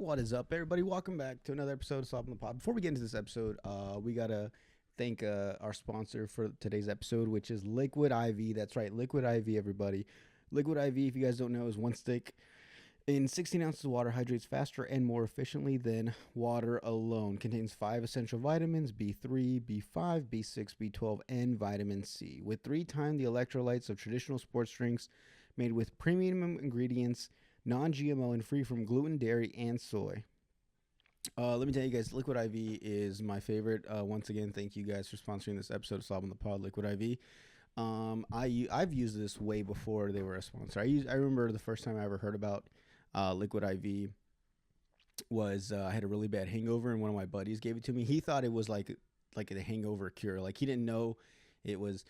What is up, everybody? Welcome back to another episode of Slop on the Pod. Before we get into this episode, we gotta thank our sponsor for today's episode, which is Liquid IV. That's right, Liquid IV, everybody. Liquid IV, if you guys don't know, is one stick in 16 ounces of water, hydrates faster and more efficiently than water alone. Contains 5 essential vitamins, B3, B5, B6, B12, and vitamin C. With 3 times the electrolytes of traditional sports drinks, made with premium ingredients, non-GMO, and free from gluten, dairy, and soy. Let me tell you guys, Liquid IV is my favorite. Once again, thank you guys for sponsoring this episode of Slob on the Pod, Liquid IV. I've used this way before they were a sponsor. I remember the first time I ever heard about Liquid IV was I had a really bad hangover, and one of my buddies gave it to me. He thought it was like a hangover cure. Like, he didn't know it was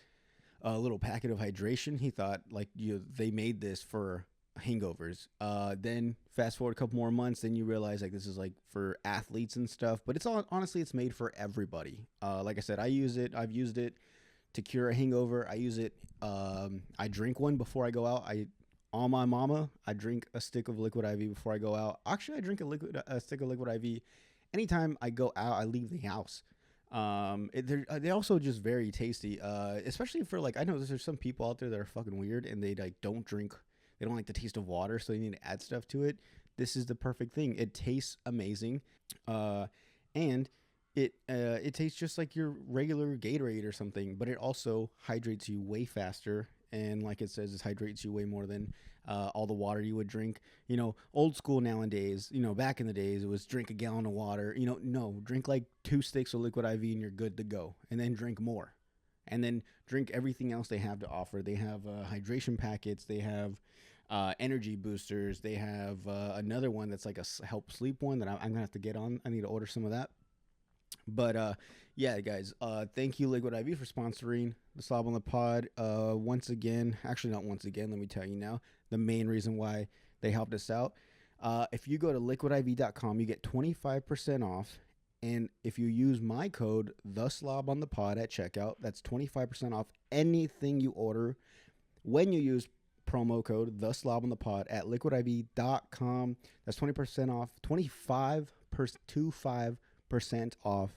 a little packet of hydration. He thought they made this for hangovers. Then fast forward a couple more months, then you realize this is for athletes and stuff, but honestly it's made for everybody. Like I said, I've used it to cure a hangover. I use it, I drink one before I go out. On my mama, I drink a stick of Liquid IV before I go out. Actually, I drink a stick of Liquid IV anytime I go out. I leave the house. They're also just very tasty, especially for I know there's some people out there that are fucking weird and they don't drink. They don't like the taste of water, so they need to add stuff to it. This is the perfect thing. It tastes amazing, and it tastes just like your regular Gatorade or something, but it also hydrates you way faster. And like it says, it hydrates you way more than all the water you would drink. Old school nowadays, back in the days, it was drink a gallon of water. No, drink 2 sticks of Liquid IV and you're good to go. And then drink more. And then drink everything else they have to offer. They have hydration packets. They have energy boosters. They have another one that's like a help sleep one that I'm going to have to get on. I need to order some of that. But yeah, guys, thank you, Liquid IV, for sponsoring the Slob on the Pod. Once again, actually not once again, let me tell you now, the main reason why they helped us out. If you go to liquidiv.com, you get 25% off. And if you use my code, TheSlobOnThePod at checkout, that's 25% off anything you order when you use promo code TheSlobOnThePod at liquidiv.com. That's 20% off, 25% off,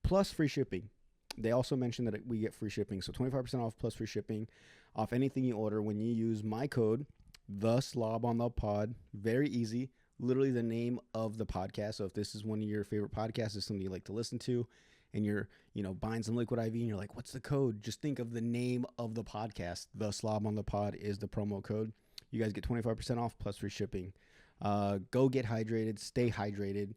plus free shipping. They also mentioned that we get free shipping, so 25% off plus free shipping off anything you order when you use my code, TheSlobOnThePod. Very easy. Literally the name of the podcast. So if this is one of your favorite podcasts, is something you like to listen to, and you're, buying some Liquid IV and you're like, what's the code? Just think of the name of the podcast. The Slob on the Pod is the promo code. You guys get 25% off plus free shipping. Go get hydrated. Stay hydrated.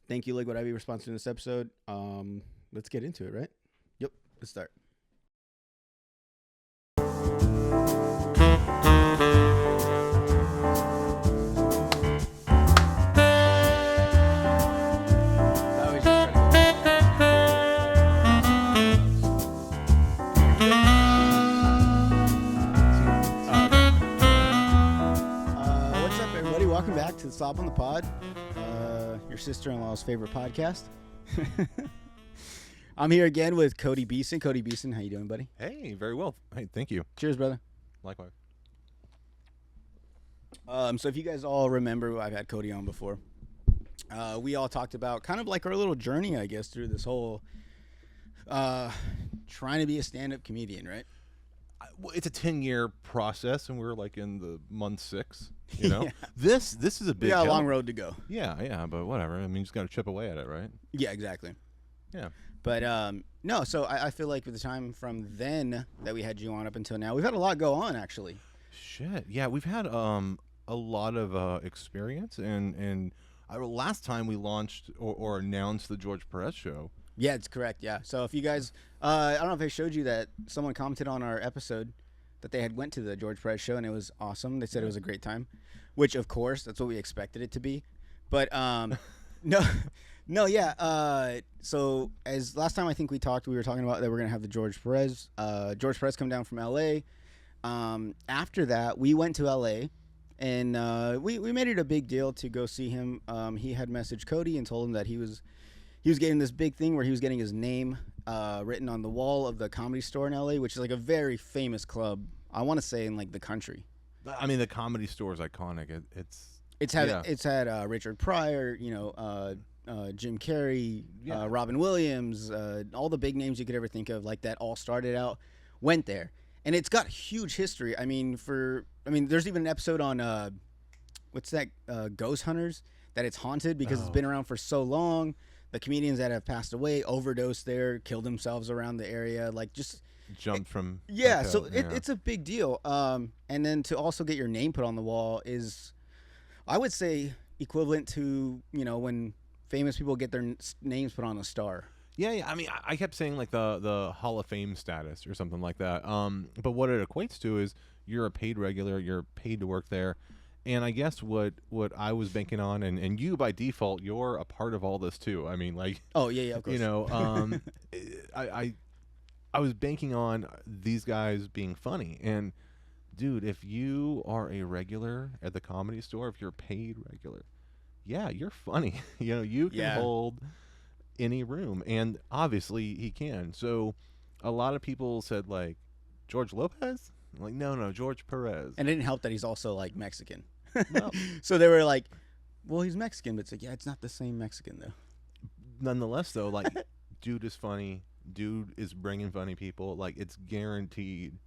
Thank you, Liquid IV, for sponsoring this episode. Let's get into it, right? Yep. Let's start. Welcome back to the Slop on the Pod, your sister-in-law's favorite podcast. I'm here again with Cody Beeson. Cody Beeson, how you doing, buddy? Hey, very well. Hey, thank you. Cheers, brother. Likewise. So if you guys all remember, I've had Cody on before. We all talked about kind of our little journey, I guess, through this whole trying to be a stand-up comedian, right? Well, it's a 10-year process, and we're in the month 6. Yeah. This is a big. We got a long road to go. Yeah, but whatever. I mean, you just got to chip away at it, right? Yeah, exactly. Yeah. But no, so I feel like with the time from then that we had you on up until now, we've had a lot go on, actually. Shit. Yeah, we've had a lot of experience, and last time we launched or announced the George Perez show. Yeah, it's correct. Yeah. So if you guys, I don't know if I showed you that someone commented on our episode that they had went to the George Perez show and it was awesome. They said it was a great time, which of course that's what we expected it to be. But yeah. So as last time I think we were talking about that we're gonna have the George Perez come down from LA. After that, we went to LA. And we made it a big deal to go see him. He had messaged Cody and told him that he was getting this big thing where he was getting his name written on the wall of the Comedy Store in LA, which is a very famous club. I want to say in the country. I mean, the Comedy Store is iconic. It's had Richard Pryor, Jim Carrey, Robin Williams, all the big names you could ever think of, like that all started out, went there, and it's got huge history. I mean, there's even an episode on what's that, Ghost Hunters, that it's haunted because it's been around for so long. The comedians that have passed away overdosed there, killed themselves around the area, like just jumped from. Yeah, so it's a big deal. And then to also get your name put on the wall is, I would say, equivalent to when famous people get their names put on a star. Yeah. I mean, I kept saying like the Hall of Fame status or something like that. But what it equates to is you're a paid regular. You're paid to work there. And I guess what I was banking on, and you by default, you're a part of all this too. I mean, like, oh yeah, of course. I was banking on these guys being funny. And dude, if you are a regular at the Comedy Store, if you're a paid regular, yeah, you're funny. You can hold any room, and obviously he can. So a lot of people said like George Lopez. I'm like, no, George Perez. And it didn't help that he's also like Mexican. No. So they were like, well, he's Mexican, but it's like, yeah, it's not the same Mexican though. Nonetheless, though, like, dude is funny. Dude is bringing funny people. Like, it's guaranteed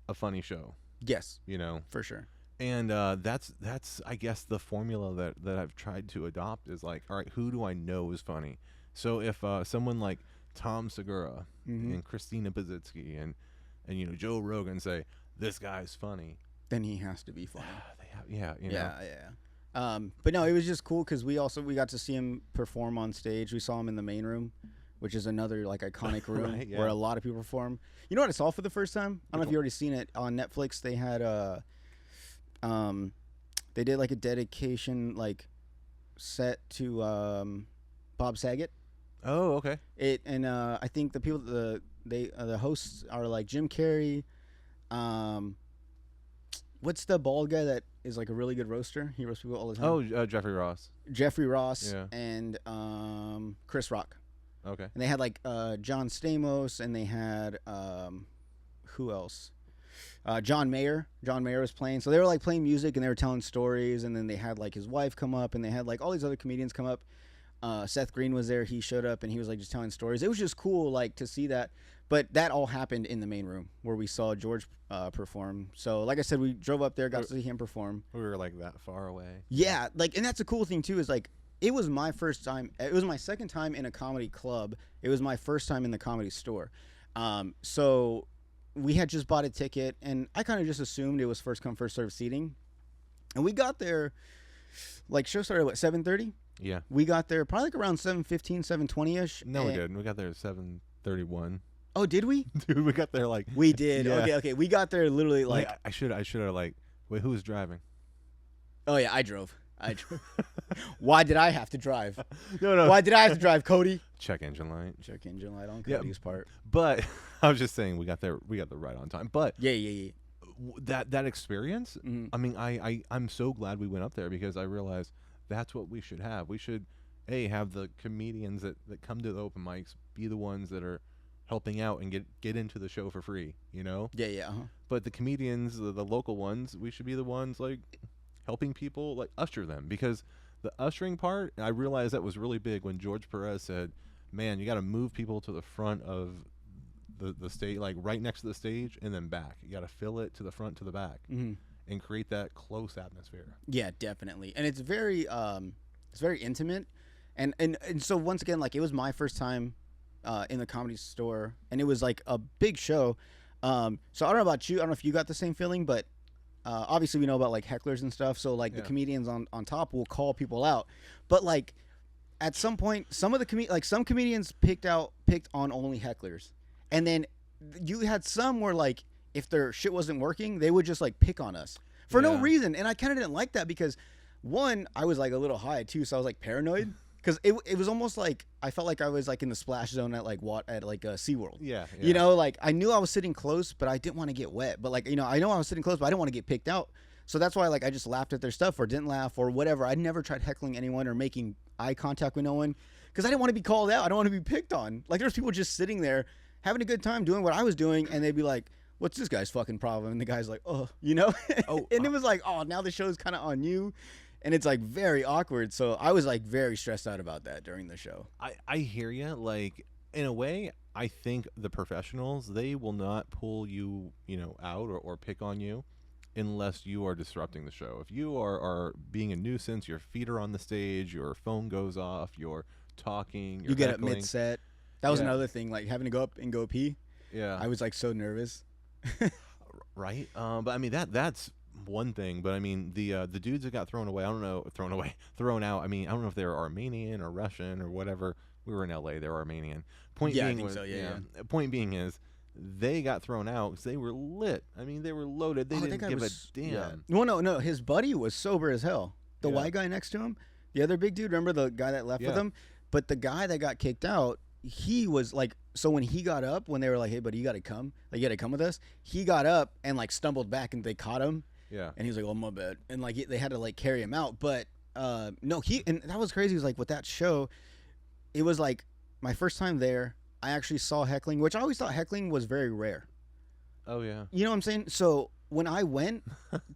a funny show. Yes, for sure. And that's I guess the formula that I've tried to adopt is like, all right, who do I know is funny? So if someone like Tom Segura and Christina Pazitsky and Joe Rogan say this guy's funny, then he has to be funny. Yeah. But no, it was just cool because we got to see him perform on stage. We saw him in the main room, which is another like iconic room right, where a lot of people perform. You know what I saw for the first time? I don't know if you already seen it on Netflix. They had they did like a dedication like set to Bob Saget. Oh, okay. I think the people the hosts are like Jim Carrey. What's the bald guy that is like a really good roaster? He roasts people all the time. Oh, Jeffrey Ross. Yeah. And Chris Rock. Okay. And they had like John Stamos, and they had who else? John Mayer. John Mayer was playing. So they were like playing music and they were telling stories, and then they had like his wife come up, and they had like all these other comedians come up. Seth Green was there. He showed up and he was like just telling stories. It was just cool like to see that. But that all happened in the main room where we saw George perform. So like I said, we drove up there, got to see him perform. We were like that far away. Yeah, like, and that's a cool thing too is like it was my first time. It was my second time in a comedy club. It was my first time in the Comedy Store. So we had just bought a ticket, and I kind of just assumed it was first come first served seating. And we got there, like show started at 7:30. Yeah. We got there probably like around 7:15, 7:20ish. No, we didn't. We got there at 7:31. Oh, did we? Dude, we got there like. We did. Yeah. Okay. We got there literally like. I should have like. Wait, who was driving? Oh yeah, I drove. Why did I have to drive? No. Why did I have to drive, Cody? Check engine light. Check engine light on Cody's part. But I was just saying we got there right on time. But yeah. That experience. Mm-hmm. I mean, I'm so glad we went up there because I realized that's what we should have. We should have the comedians that come to the open mics be the ones that are helping out and get into the show for free, Yeah. Uh-huh. But the comedians, the local ones, we should be the ones like helping people like usher them, because the ushering part, I realized that was really big when George Perez said, "Man, you got to move people to the front of the stage, like right next to the stage, and then back. You got to fill it to the front to the back, and create that close atmosphere." Yeah, definitely, and it's very intimate, and so once again, like it was my first time in the Comedy Store, and it was like a big show. So I don't know about you. I don't know if you got the same feeling, but obviously we know about like hecklers and stuff. So like the comedians on top will call people out, but like at some point, some of the some comedians picked on only hecklers, and then you had some where like if their shit wasn't working, they would just like pick on us for no reason, and I kind of didn't like that because one, I was like a little high too, so I was like paranoid. Because it was almost like I felt like I was like in the splash zone at like SeaWorld. Yeah. Like I knew I was sitting close, but I didn't want to get wet. But like, I know I was sitting close, but I didn't want to get picked out. So that's why like I just laughed at their stuff or didn't laugh or whatever. I never tried heckling anyone or making eye contact with no one because I didn't want to be called out. I don't want to be picked on. Like there's people just sitting there having a good time doing what I was doing, and they'd be like, "What's this guy's fucking problem?" And the guy's like, "Oh," and it was like, "Oh, now the show's kind of on you." and it's like very awkward. So I was like very stressed out about that during the show. I hear you. Like, in a way, I think the professionals, they will not pull you, out or pick on you unless you are disrupting the show. If you are being a nuisance, your feet are on the stage, your phone goes off, you're talking, you're You get heckling. up mid-set. That was Yeah. another thing, like having to go up and go pee. Yeah. I was like so nervous. Right. But I mean that's one thing. But I mean the dudes that got thrown away, I don't know, thrown out. I mean, I don't know if they were Armenian or Russian or whatever. We were in LA. They were Armenian. Point Yeah, I being think was, so, yeah. Point being is they got thrown out because they were lit. I mean, they were loaded. They Oh, that didn't guy give was- a damn. Yeah. Well, no, his buddy was sober as hell. The Yeah. white guy next to him, the other big dude. Remember the guy that left with Yeah. him? But the guy that got kicked out, he was like, so when he got up, when they were like, "Hey, buddy, you got to come. Like, you got to come with us." He got up and like stumbled back, and they caught him. Yeah. And he was like, "Oh, my bad," and like they had to like carry him out. But no, and that was crazy. It was like with that show, it was like my first time there. I actually saw heckling, which I always thought heckling was very rare. Oh yeah. You know what I'm saying? So when I went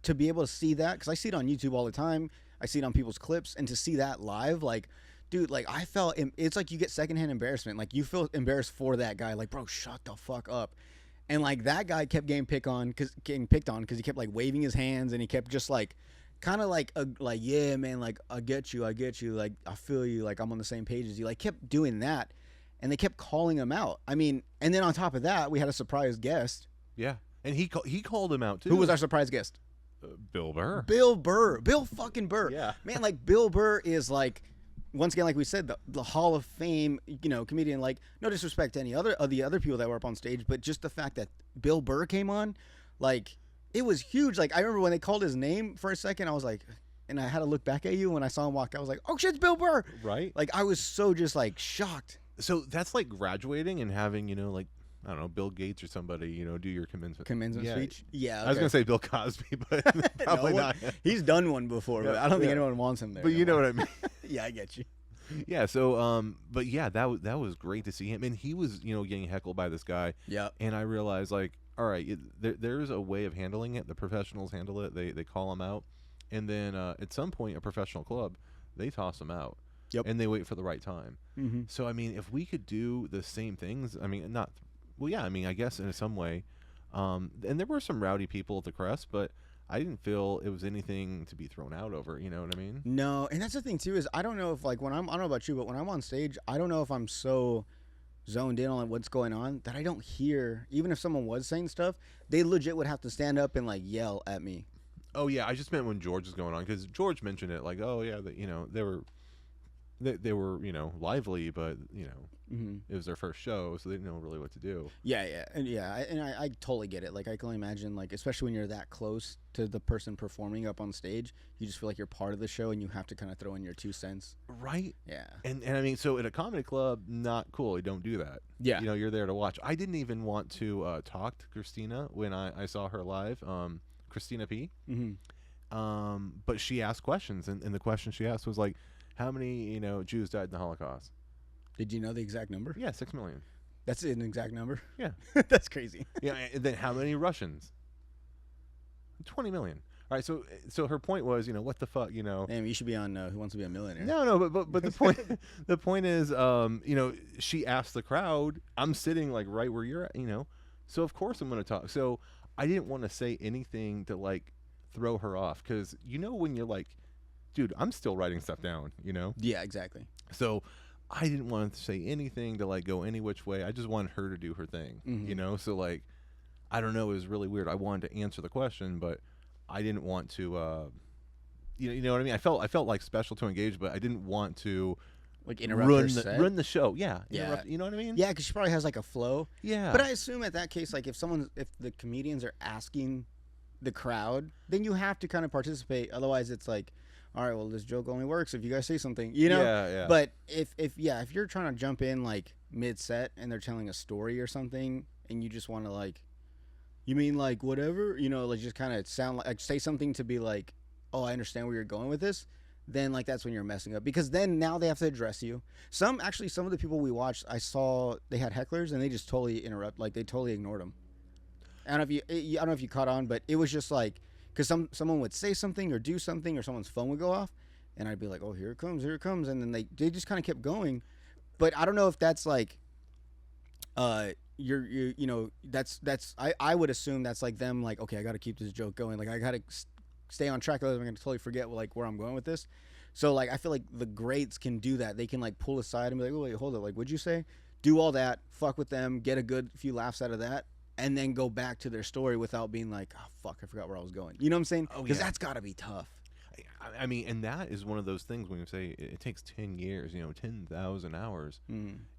to be able to see that, because I see it on YouTube all the time, I see it on people's clips, and to see that live, like, dude, like I felt it's like you get secondhand embarrassment. Like you feel embarrassed for that guy. Like, bro, shut the fuck up. And like that guy kept getting picked on because he kept like waving his hands, and he kept just like kind of like yeah, man, like I get you, like I feel you, like I'm on the same page as you. Like kept doing that, and they kept calling him out. I mean, and then on top of that, we had a surprise guest. Yeah. And he called him out too. Who was our surprise guest? Bill Burr. Bill fucking Burr. Yeah. Man, like Bill Burr is like, once again, like we said, the Hall of Fame, comedian. Like, no disrespect to any other of the other people that were up on stage, but just the fact that Bill Burr came on, like, it was huge. Like, I remember when they called his name for a second, I was like, and I had to look back at you when I saw him walk. I was like, oh shit, it's Bill Burr. Right. Like, I was so just like shocked. So that's like graduating and having, like, I don't know, Bill Gates or somebody, do your commencement Speech. Yeah, I was gonna say Bill Cosby, but probably No, not. He's done one before, but I don't think anyone wants him there. But you know what I mean. Yeah, I get you. Yeah. So, but yeah, that was great to see him, and he was, getting heckled by this guy. Yeah. And I realized, like, all right, there's a way of handling it. The professionals handle it. They call him out, and then at some point, a professional club, they toss him out. Yep. And they wait for the right time. Mm-hmm. So I mean, if we could do the same things, I mean, not. Well, yeah, I mean, I guess in some way. And there were some rowdy people at the Kress, but I didn't feel it was anything to be thrown out over. You know what I mean? No, and that's the thing too is I don't know if like I don't know about you, but when I'm on stage, I don't know if I'm so zoned in on what's going on that I don't hear. Even if someone was saying stuff, they legit would have to stand up and like yell at me. Oh yeah, I just meant when George was going on because George mentioned it like, oh yeah, they were lively, but Mm-hmm. it was their first show, so they didn't know really what to do. Yeah, and I totally get it. Like I can only imagine, like especially when you're that close to the person performing up on stage, you just feel like you're part of the show, and you have to kind of throw in your 2 cents. Right. Yeah. And I mean, so at a comedy club, not cool. You don't do that. Yeah. You're there to watch. I didn't even want to talk to Christina when I saw her live. Christina P. Mm-hmm. But she asked questions, and the question she asked was like, how many Jews died in the Holocaust? Did you know the exact number? Yeah, 6 million. That's an exact number. Yeah. That's crazy. Yeah, and then how many Russians? 20 million. All right, so her point was, what the fuck, Damn, you should be on Who Wants to Be a Millionaire. No, but the point is, she asked the crowd. I'm sitting like right where you're at, so of course I'm going to talk. So I didn't want to say anything to like throw her off because when you're like, dude, I'm still writing stuff down, Yeah, exactly. So I didn't want to say anything to like go any which way. I just wanted her to do her thing, Mm-hmm. So like, I don't know, it was really weird. I wanted to answer the question, but I didn't want to, you know what I mean? I felt like special to engage, but I didn't want to Like interrupt her set? run the show. Yeah. Yeah. You know what I mean? Yeah, because she probably has like a flow. Yeah. But I assume at that case, like if the comedians are asking the crowd, then you have to kind of participate. Otherwise, it's like, all right, well, this joke only works if you guys say something, Yeah. But if you're trying to jump in like mid set and they're telling a story or something, and you just want to like, you mean like whatever, like just kind of sound like say something to be like, oh, I understand where you're going with this. Then like that's when you're messing up because then now they have to address you. Some of the people we watched, I saw they had hecklers and they just totally they totally ignored them. I don't know if you caught on, but it was just like because someone would say something or do something, or someone's phone would go off, and I'd be like, oh, here it comes, and then they just kind of kept going. But I don't know if that's like, I would assume that's like them, like, okay, I got to keep this joke going, like I got to stay on track, otherwise I'm gonna totally forget like where I'm going with this. So like I feel like the greats can do that. They can like pull aside and be like, oh wait, hold up, like what'd you say? Do all that, fuck with them, get a good few laughs out of that, and then go back to their story without being like, oh fuck, I forgot where I was going. You know what I'm saying? Because that's gotta be tough. I mean, and that is one of those things when you say it takes 10 years, 10,000 hours.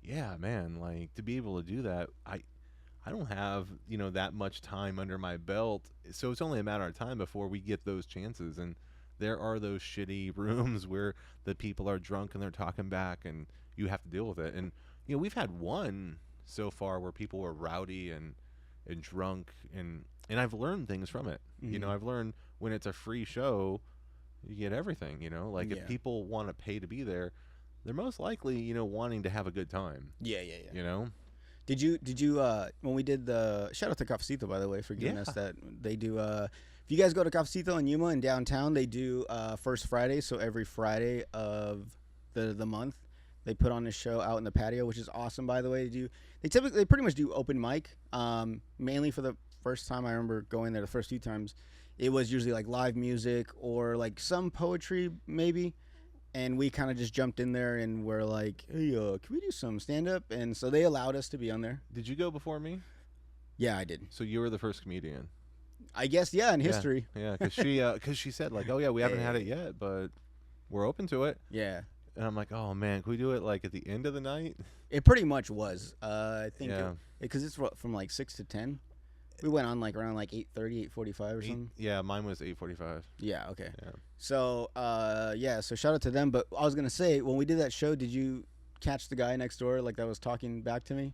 Yeah, man, like to be able to do that, I don't have, that much time under my belt. So it's only a matter of time before we get those chances. And there are those shitty rooms where the people are drunk and they're talking back and you have to deal with it. And, we've had one so far where people were rowdy and drunk and I've learned things from it. I've learned when it's a free show, you get everything, like if people want to pay to be there, they're most likely, wanting to have a good time. Yeah. Did you when we did the shout out to Cafecito, by the way, for giving us that. They do if you guys go to Cafecito in Yuma in downtown, they do First Friday, so every Friday of the month they put on a show out in the patio, which is awesome, by the way. They pretty much do open mic, mainly for the first time. I remember going there the first few times, it was usually like live music or like some poetry maybe. And we kind of just jumped in there and we're like, hey, can we do some stand-up? And so they allowed us to be on there. Did you go before me? Yeah, I did. So you were the first comedian? I guess, yeah, in history. Yeah, because she said, like, oh, yeah, we haven't had it yet, but we're open to it. Yeah. And I'm like, oh, man, can we do it, like, at the end of the night? It pretty much was. I think because it's from, like, 6 to 10. We went on like around like 8:30, 8:45 or something. Yeah, mine was 8:45. Yeah, okay. Yeah. So, so shout out to them. But I was gonna say, when we did that show, did you catch the guy next door like that was talking back to me?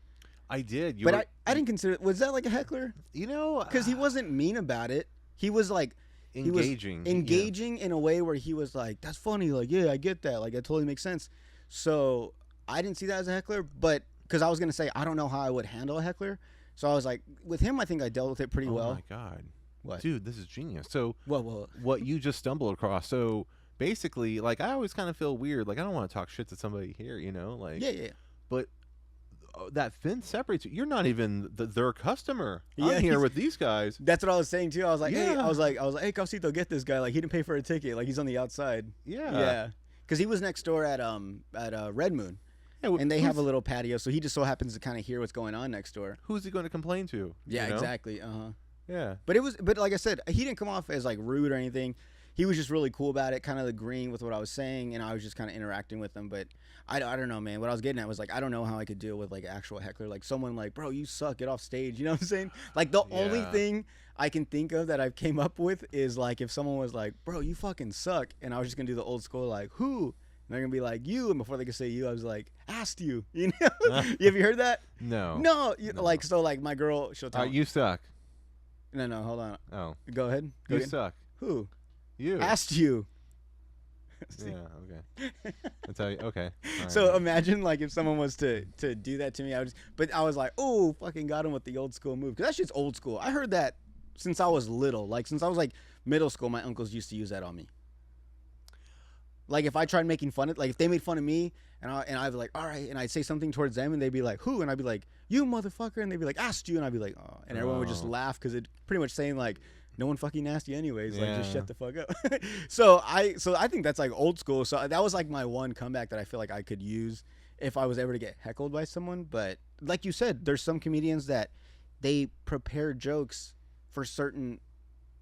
I did. But I didn't consider. Was that like a heckler? Because he wasn't mean about it. He was like engaging. In a way where he was like, "That's funny." Like, yeah, I get that. Like, that totally makes sense. So I didn't see that as a heckler, but because I was gonna say I don't know how I would handle a heckler. So I was like, with him, I think I dealt with it pretty well. Oh, my God. What? Dude, this is genius. So what you just stumbled across. So basically, like, I always kind of feel weird. Like, I don't want to talk shit to somebody here, Like, yeah. But that fence separates you. You're not even their customer. I'm here with these guys. That's what I was saying, too. I was like, hey, hey, Cafecito, get this guy. Like, he didn't pay for a ticket. Like, he's on the outside. Yeah. Because he was next door at Red Moon. And they have a little patio, so he just so happens to kind of hear what's going on next door. Who's he going to complain to? Yeah, exactly. Yeah. But like I said, he didn't come off as like rude or anything. He was just really cool about it, kind of agreeing with what I was saying, and I was just kind of interacting with him. But I don't know, man. What I was getting at was like, I don't know how I could deal with like actual heckler, like someone like, bro, you suck, get off stage. You know what I'm saying? Like the only thing I can think of that I've came up with is like if someone was like, bro, you fucking suck, and I was just gonna do the old school like, who? And they're gonna be like, you, and before they could say you, I was like, asked you. You know? Have you heard that? No. Like, so like my girl, she'll tell me. You suck. No, hold on. Oh. Go ahead. You suck. Who? You. Asked you. Yeah, okay. That's how you, okay. Right. So imagine like if someone was to do that to me, but I was like, oh, fucking got him with the old school move. Because that shit's old school. I heard that since I was little. Like since I was like middle school, my uncles used to use that on me. Like if I tried making fun of, like if they made fun of me and I'd be like, all right, and I'd say something towards them and they'd be like, who? And I'd be like, you motherfucker, and they'd be like, asked you, and I'd be like, oh, and everyone would just laugh because it's pretty much saying like, no one fucking asked you anyways, like just shut the fuck up. so I think that's like old school. So that was like my one comeback that I feel like I could use if I was ever to get heckled by someone. But like you said, there's some comedians that they prepare jokes for certain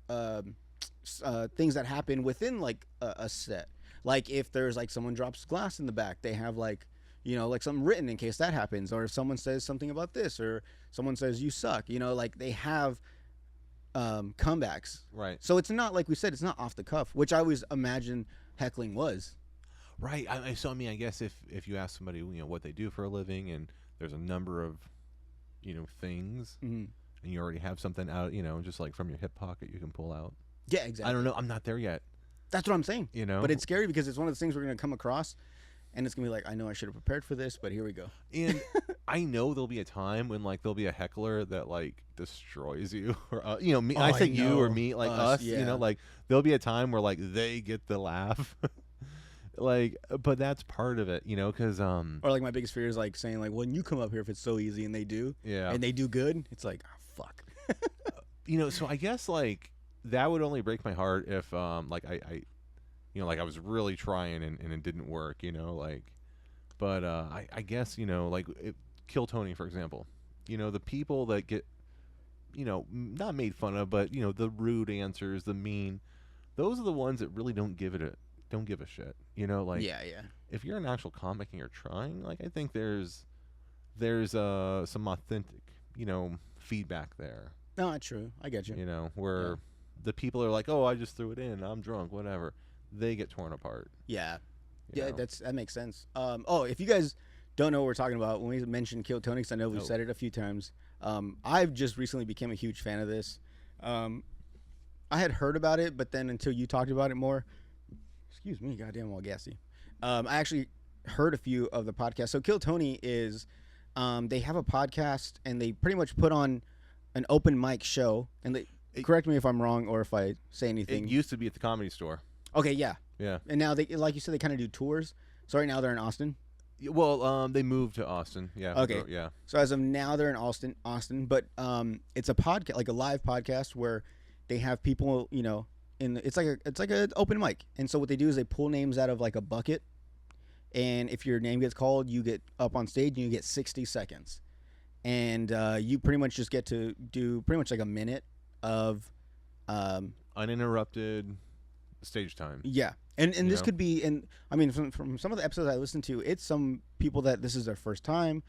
things that happen within like a set. Like if there's like someone drops glass in the back, they have like, you know, like something written in case that happens. Or if someone says something about this, or someone says you suck, you know, like they have comebacks. Right. So it's not, like we said, it's not off the cuff, which I always imagine heckling was. Right. So I mean, I guess if you ask somebody, you know, what they do for a living, and there's a number of, you know, things, and you already have something out, you know, just like from your hip pocket you can pull out. Yeah, exactly. I don't know. I'm not there yet. That's what I'm saying. You know, but it's scary because it's one of the things we're going to come across. and it's gonna be like, I know I should have prepared for this, but here we go. And I know there'll be a time when like there'll be a heckler that like destroys you, or you know, me. I say you or me, like us. Yeah. You know, like there'll be a time where like they get the laugh. Like, but that's part of it, you know, because Or like my biggest fear is like saying like, when you come up here, if it's so easy and they do, and they do good, it's like, oh, fuck. You know, so I guess like that would only break my heart if like I you know, like I was really trying and it didn't work, you know, like, but I guess, you know, like Kill Tony, for example, you know, the people that get, you know, not made fun of, but you know, the rude answers, the mean, those are the ones that really don't give a shit, you know, like, Yeah. if you're an actual comic and you're trying, like, I think there's some authentic, you know, feedback there. No, that's true. I get you. You know, where the people are like, oh, I just threw it in, I'm drunk, whatever. They get torn apart. Yeah. You know? That makes sense. Oh, if you guys don't know what we're talking about, when we mentioned Kill Tony, because I know we've said it a few times, I've just recently became a huge fan of this. I had heard about it, but then until you talked about it more, excuse me, goddamn, all gassy. I actually heard a few of the podcasts. So Kill Tony is, they have a podcast and they pretty much put on an open mic show. And they correct me if I'm wrong or if I say anything. It used to be at the Comedy Store. Okay, yeah. Yeah. And now they, like you said, they kind of do tours. So right now they're in Austin. Well, they moved to Austin. Yeah. Okay. Yeah. So as of now they're in Austin, but it's a podcast, like a live podcast where they have people, you know, it's like a open mic. And so what they do is they pull names out of like a bucket, and if your name gets called, you get up on stage and you get 60 seconds. And you pretty much just get to do pretty much like a minute of uninterrupted stage time. Yeah. And this could be, and I mean, from some of the episodes I listened to, it's some people that this is their first time.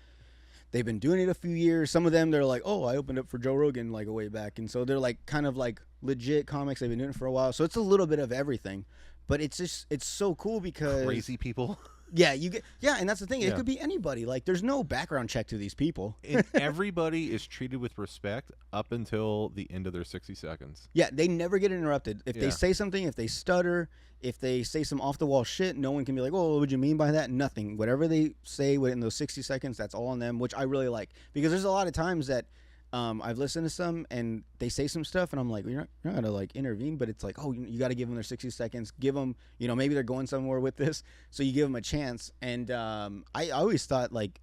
They've been doing it a few years. Some of them, they're like, oh, I opened up for Joe Rogan like a way back. And so they're like kind of like legit comics. They've been doing it for a while. So it's a little bit of everything. But it's just, it's so cool because crazy people. Yeah, and that's the thing. It could be anybody. Like, there's no background check to these people. And everybody is treated with respect up until the end of their 60 seconds. Yeah, they never get interrupted. If they say something, if they stutter, if they say some off-the-wall shit, no one can be like, oh, what would you mean by that? Nothing. Whatever they say within those 60 seconds, that's all on them, which I really like. Because there's a lot of times that I've listened to some and they say some stuff and I'm like, you're not going to like intervene, but it's like, oh, you got to give them their 60 seconds. Give them, you know, maybe they're going somewhere with this. So you give them a chance. And I always thought like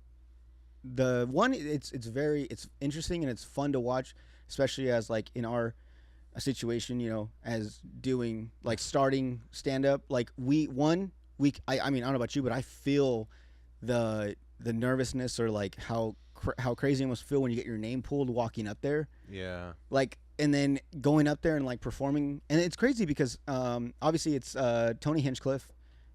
the one, it's interesting and it's fun to watch, especially as like in our situation, you know, as doing like starting stand up, like I mean, I don't know about you, but I feel the nervousness or like how crazy it must feel when you get your name pulled walking up there. Yeah. Like, and then going up there and like performing. And it's crazy because obviously it's Tony Hinchcliffe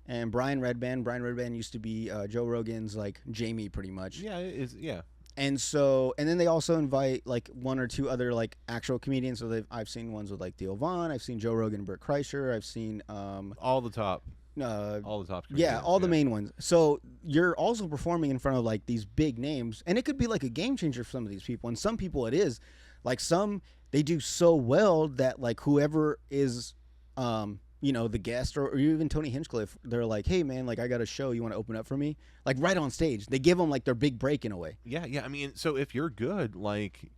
and Brian Redband. Brian Redband used to be Joe Rogan's like Jamie pretty much. Yeah, it is. Yeah. And so, and then they also invite like one or two other like actual comedians. So I've seen ones with like Theo Von. I've seen Joe Rogan and Bert Kreischer. I've seen all the top yeah, all the main ones. So you're also performing in front of like these big names, and it could be like a game changer for some of these people. And some people it is, like some they do so well that like whoever is, you know, the guest or even Tony Hinchcliffe, they're like, hey man, like I got a show, you want to open up for me? Like right on stage, they give them like their big break in a way. Yeah. I mean, so if you're good, like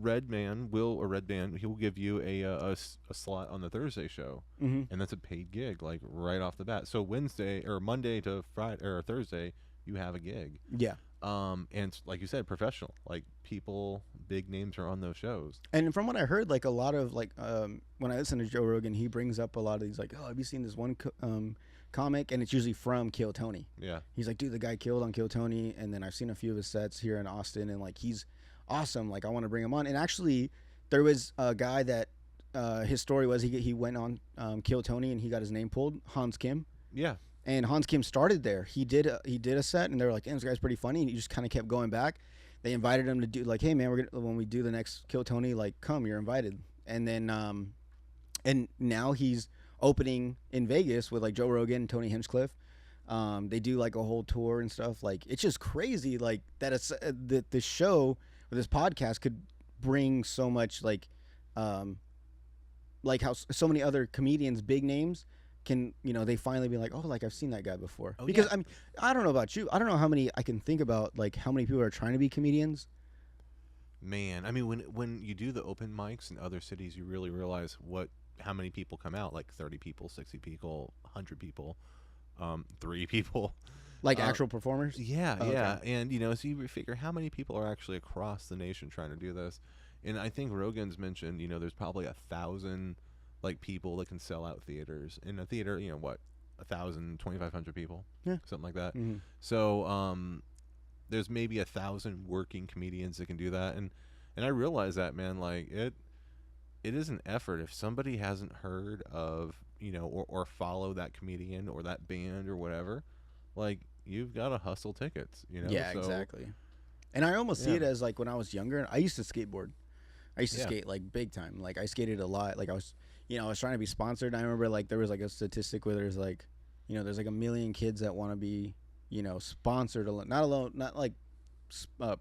Redband, he will give you a slot on the Thursday show, and that's a paid gig, like right off the bat. So Wednesday or Monday to Friday or Thursday, you have a gig. Yeah. And it's, like you said, professional. Like people, big names are on those shows. And from what I heard, like a lot of like when I listen to Joe Rogan, he brings up a lot of these like, oh, have you seen this one comic? And it's usually from Kill Tony. Yeah. He's like, dude, the guy killed on Kill Tony, and then I've seen a few of his sets here in Austin, and like he's awesome. Like I want to bring him on. And actually, there was a guy that his story was he went on Kill Tony and he got his name pulled. Hans Kim. Yeah. And Hans Kim started there. He did a set, and they were like, "Damn, this guy's pretty funny." And he just kind of kept going back. They invited him to do like, "Hey man, when we do the next Kill Tony, like, come, you're invited." And then and now he's opening in Vegas with like Joe Rogan and Tony Hinchcliffe. They do like a whole tour and stuff. Like it's just crazy, like that it's that this show or this podcast could bring so much like how so many other comedians, big names, can, they finally be like, oh, like I've seen that guy before. Oh, Because yeah. I mean, I don't know about you. I don't know how many I can think about, like how many people are trying to be comedians. Man, I mean, when you do the open mics in other cities, you really realize how many people come out. Like 30 people, 60 people, 100 people, 3 people. Like actual performers? Yeah, Oh, yeah. okay. And, so you figure how many people are actually across the nation trying to do this. And I think Rogan's mentioned, there's probably 1,000, like, people that can sell out theaters. In a theater, 1,000, 2,500 people? Yeah. Something like that. Mm-hmm. So, there's maybe 1,000 working comedians that can do that. And I realize that, man, like, it is an effort. If somebody hasn't heard of, or follow that comedian or that band or whatever, like, you've got to hustle tickets, Yeah, so, exactly. And I almost see it as, like, when I was younger, I used to skateboard. I used to skate, like, big time. Like, I skated a lot. Like, I was trying to be sponsored. I remember, like, there was, like, a statistic where there's, like, there's, like, 1 million kids that want to be, sponsored. Not like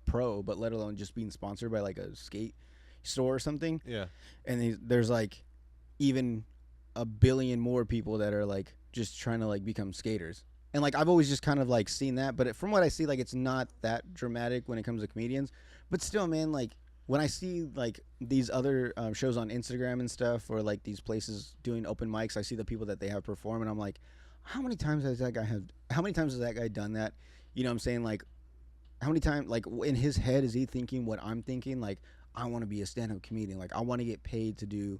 pro, but let alone just being sponsored by, like, a skate store or something. Yeah. And there's, like, even 1 billion more people that are, like, just trying to, like, become skaters. And, like, I've always just kind of, like, seen that. But from what I see, like, it's not that dramatic when it comes to comedians. But still, man, like, when I see, like, these other shows on Instagram and stuff, or, like, these places doing open mics, I see the people that they have perform, and I'm like, how many times has that guy done that? You know what I'm saying? Like, how many times, like, in his head is he thinking what I'm thinking? Like, I want to be a stand-up comedian. Like, I want to get paid to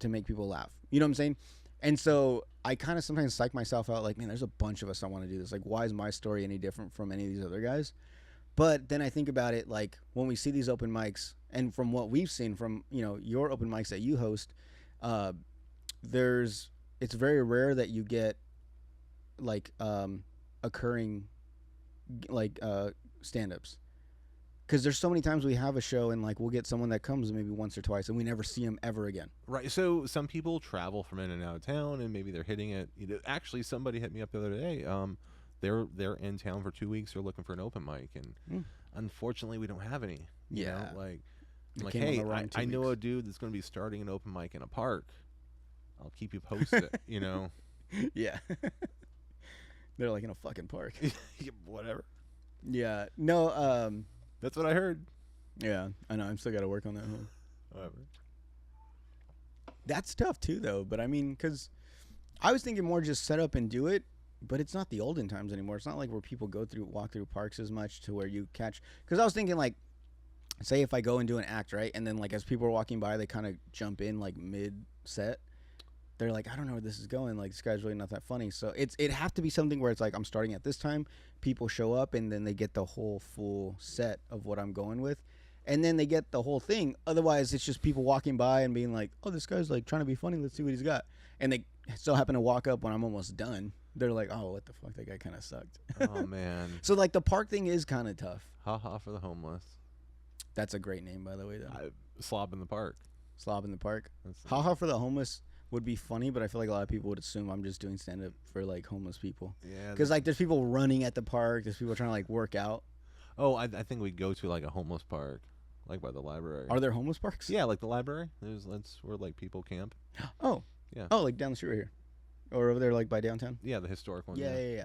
make people laugh. You know what I'm saying? And so I kind of sometimes psych myself out, like, man, there's a bunch of us that want to do this. Like, why is my story any different from any of these other guys? But then I think about it, like, when we see these open mics, and from what we've seen from, your open mics that you host, it's very rare that you get, like, occurring, like, stand-ups. Because there's so many times we have a show and, like, we'll get someone that comes maybe once or twice and we never see them ever again. Right. So some people travel from in and out of town, and maybe they're hitting it. Actually, somebody hit me up the other day. They're in town for 2 weeks. They're looking for an open mic, and unfortunately, we don't have any. Yeah. Like, hey, I know a dude that's going to be starting an open mic in a park. I'll keep you posted. Yeah. They're like in a fucking park. Whatever. Yeah. No. That's what I heard. Yeah, I know. I'm still got to work on that. Whatever. That's tough too, though. But I mean, because I was thinking more just set up and do it. But it's not the olden times anymore. It's not like where people walk through parks as much to where you catch. Because I was thinking, like, say if I go and do an act, right, and then, like, as people are walking by, they kind of jump in, like, mid set. They're like, I don't know where this is going. Like, this guy's really not that funny. So it'd have to be something where it's like, I'm starting at this time, people show up, and then they get the whole full set of what I'm going with. And then they get the whole thing. Otherwise, it's just people walking by and being like, oh, this guy's, like, trying to be funny. Let's see what he's got. And they so happen to walk up when I'm almost done. They're like, oh, what the fuck? That guy kind of sucked. Oh, man. So, like, the park thing is kind of tough. Ha ha for the homeless. That's a great name, by the way, though. Slob in the park. Slob in the park. Ha ha for the homeless would be funny, but I feel like a lot of people would assume I'm just doing stand-up for, like, homeless people. Yeah. Because, like, there's people running at the park. There's people trying to, like, work out. Oh, I think we go to, like, a homeless park, like by the library. Are there homeless parks? Yeah, like the library. That's where, like, people camp. Oh. Yeah. Oh, like down the street right here. Or over there, like, by downtown? Yeah, the historic one. Yeah.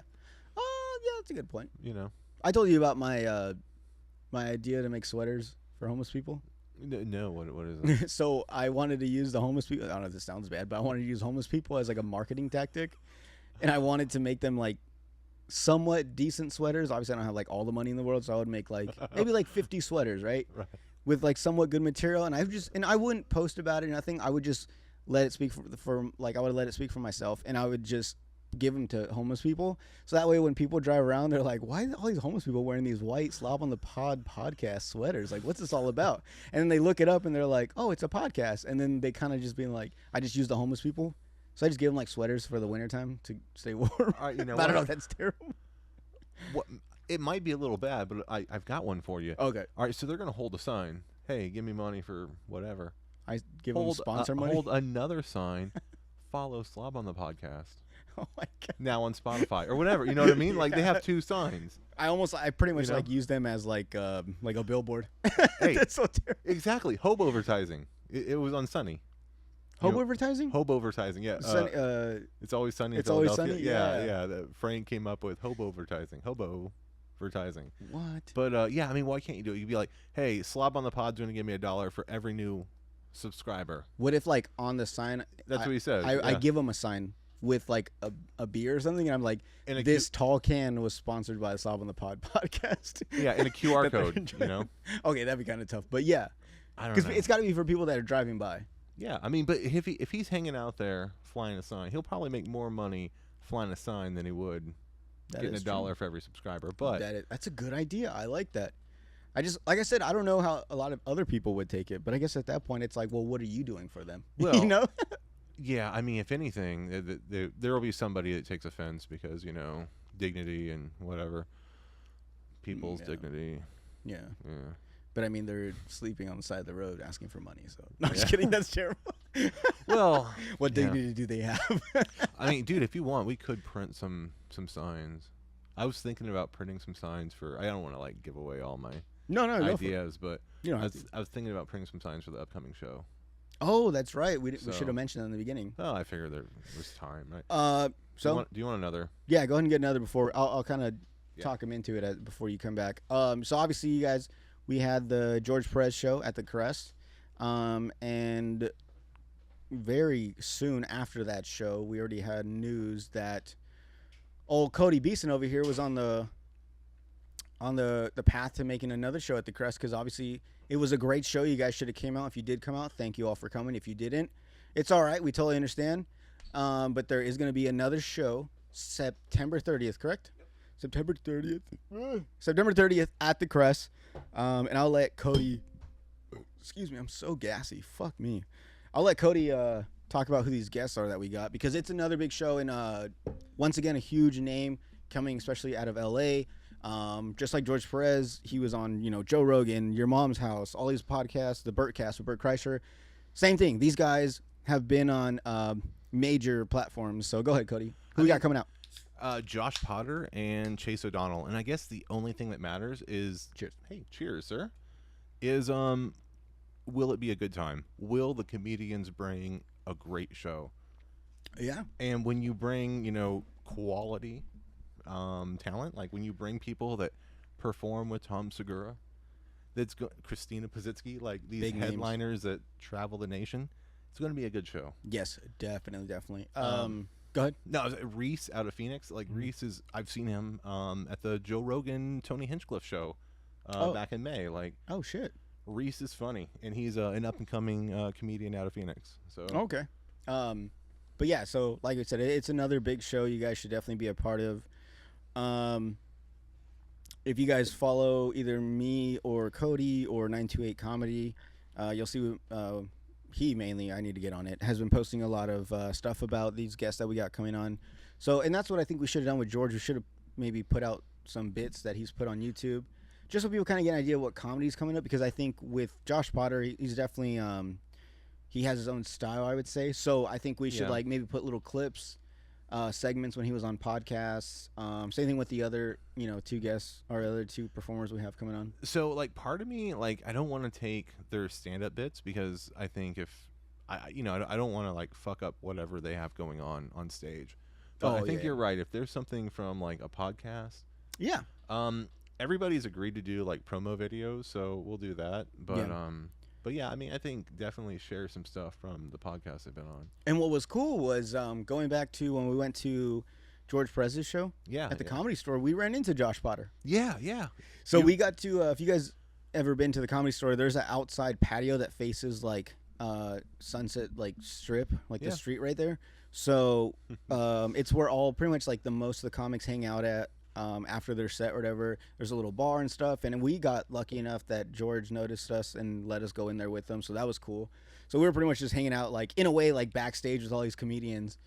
Oh, yeah, that's a good point. I told you about my my idea to make sweaters for homeless people. No, what is it? So I wanted to use the homeless people. I don't know if this sounds bad, but I wanted to use homeless people as, like, a marketing tactic. And I wanted to make them, like, somewhat decent sweaters. Obviously, I don't have, like, all the money in the world, so I would make, like, maybe, like, 50 sweaters, right? Right. With, like, somewhat good material. And I wouldn't post about it or nothing. I would just let it speak I would let it speak for myself, and I would just give them to homeless people. So that way, when people drive around, they're like, why are all these homeless people wearing these white Slob on the podcast sweaters? Like, what's this all about? And then they look it up and they're like, oh, it's a podcast. And then they kind of just being like, I just use the homeless people. So I just give them, like, sweaters for the wintertime to stay warm. All right, I don't know if that's terrible. It might be a little bad, but I've got one for you. Okay. All right, so they're going to hold a sign. Hey, give me money for whatever. I give them sponsor money. Hold another sign. Follow Slob on the podcast. Oh my god! Now on Spotify or whatever. You know what I mean? Like, they have 2 signs. I pretty much like use them as like a billboard. Hey, that's so terrible. Exactly. Hobo advertising. It was on Sunny. Hobo advertising? Hobo advertising, yeah. It's always sunny in It's Always Philadelphia. Sunny, Yeah. Frank came up with hobo advertising. Hobo advertising. What? But yeah, I mean, why can't you do it? You'd be like, hey, Slob on the Pod's going to give me $1 for every new subscriber. What if like on the sign? That's what he says. I give him a sign with like a beer or something, and I'm like, And this tall can was sponsored by the Slob on the Pod podcast. Yeah, and a QR code, you know? Okay, that'd be kind of tough, but yeah. I don't know. Because it's got to be for people that are driving by. Yeah, I mean, but if he's hanging out there flying a sign, he'll probably make more money flying a sign than he would getting $1 for every subscriber. But that's a good idea. I like that. I just, like I said, I don't know how a lot of other people would take it, but I guess at that point it's like, well, what are you doing for them? Well, you know? Yeah, I mean, if anything, there will be somebody that takes offense because, dignity and whatever. People's dignity. Yeah. Yeah. But I mean, they're sleeping on the side of the road asking for money. So no, I'm just kidding. That's terrible. Well, what dignity do they have? I mean, dude, if you want, we could print some signs. I was thinking about printing some signs for. I don't want to like give away all my ideas, but I was thinking about printing some signs for the upcoming show. Oh, that's right. We should have mentioned that in the beginning. Oh, I figured there was time, right? So do you want another? Yeah, go ahead and get another before I'll kind of talk him into it before you come back. So obviously, you guys. We had the George Perez show at the Kress, and very soon after that show, we already had news that old Cody Beeson over here was on the path to making another show at the Kress, because obviously it was a great show. You guys should have came out. If you did come out, thank you all for coming. If you didn't, it's all right. We totally understand. But there is going to be another show September 30th, correct? September 30th. September 30th at the Kress. And I'll let Cody. Excuse me, I'm so gassy. Fuck me. I'll let Cody talk about who these guests are that we got, because it's another big show, and once again a huge name coming, especially out of LA. Just like George Perez, he was on Joe Rogan, Your Mom's House, all these podcasts, the Bertcast with Bert Kreischer. Same thing. These guys have been on major platforms. So go ahead, Cody. Who we got coming out? Josh Potter and Chase O'Donnell. And I guess the only thing that matters is cheers. Hey, cheers, sir. Is will it be a good time? Will the comedians bring a great show? Yeah. And when you bring, quality talent, like when you bring people that perform with Tom Segura, Christina Pazitsky, like these big headliners that travel the nation, it's going to be a good show. Yes, definitely. Go ahead. No, Reese out of Phoenix. Like Reese I've seen him at the Joe Rogan Tony Hinchcliffe show back in May. Like, oh shit, Reese is funny, and he's an up and coming comedian out of Phoenix. So okay, but yeah. So like I said, it's another big show. You guys should definitely be a part of. If you guys follow either me or Cody or 928 Comedy, you'll see. He mainly, I need to get on it, has been posting a lot of stuff about these guests that we got coming on. So, and that's what I think we should have done with George. We should have maybe put out some bits that he's put on YouTube, just so people kind of get an idea of what comedy's coming up. Because I think with Josh Potter, he's definitely, he has his own style, I would say. So I think we should like maybe put little clips, segments when he was on podcasts. Same thing with the other, two guests or other two performers we have coming on. So like part of me, like I don't want to take their stand-up bits, because I think if I don't want to like fuck up whatever they have going on stage. But I think you're right. If there's something from like a podcast, everybody's agreed to do like promo videos, so we'll do that. But yeah, I mean, I think definitely share some stuff from the podcast they've been on. And what was cool was going back to when we went to George Perez's show at the Comedy Store, we ran into Josh Potter. Yeah. So we got to, if you guys ever been to the Comedy Store, there's an outside patio that faces like Sunset like Strip, like the street right there. So it's where pretty much like the most of the comics hang out at. After their set or whatever, there's a little bar and stuff, and we got lucky enough that George noticed us and let us go in there with them, so that was cool. So we were pretty much just hanging out, like in a way, like backstage with all these comedians.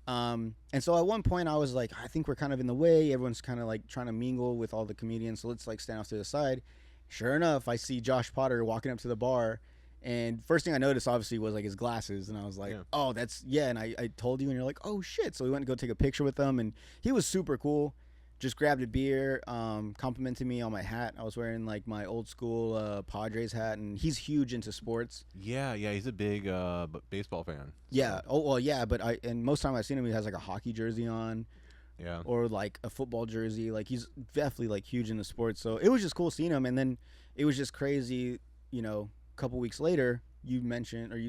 And so at one point I was like, I think we're kind of in the way. Everyone's kind of like trying to mingle with all the comedians, so let's like stand off to the side. Sure enough, I see Josh Potter walking up to the bar, and first thing I noticed obviously was like his glasses, and I was like, oh, that's and I told you, and you're like, oh shit. So we went to go take a picture with him, and he was super cool. just grabbed a beer, complimented me on my hat. I was wearing like my old school Padres hat, and he's huge into sports. Yeah, he's a big baseball fan. Yeah. Oh well, yeah. But most time I've seen him, he has like a hockey jersey on. Yeah. Or like a football jersey. Like he's definitely like huge into sports. So it was just cool seeing him. And then it was just crazy. A couple weeks later, you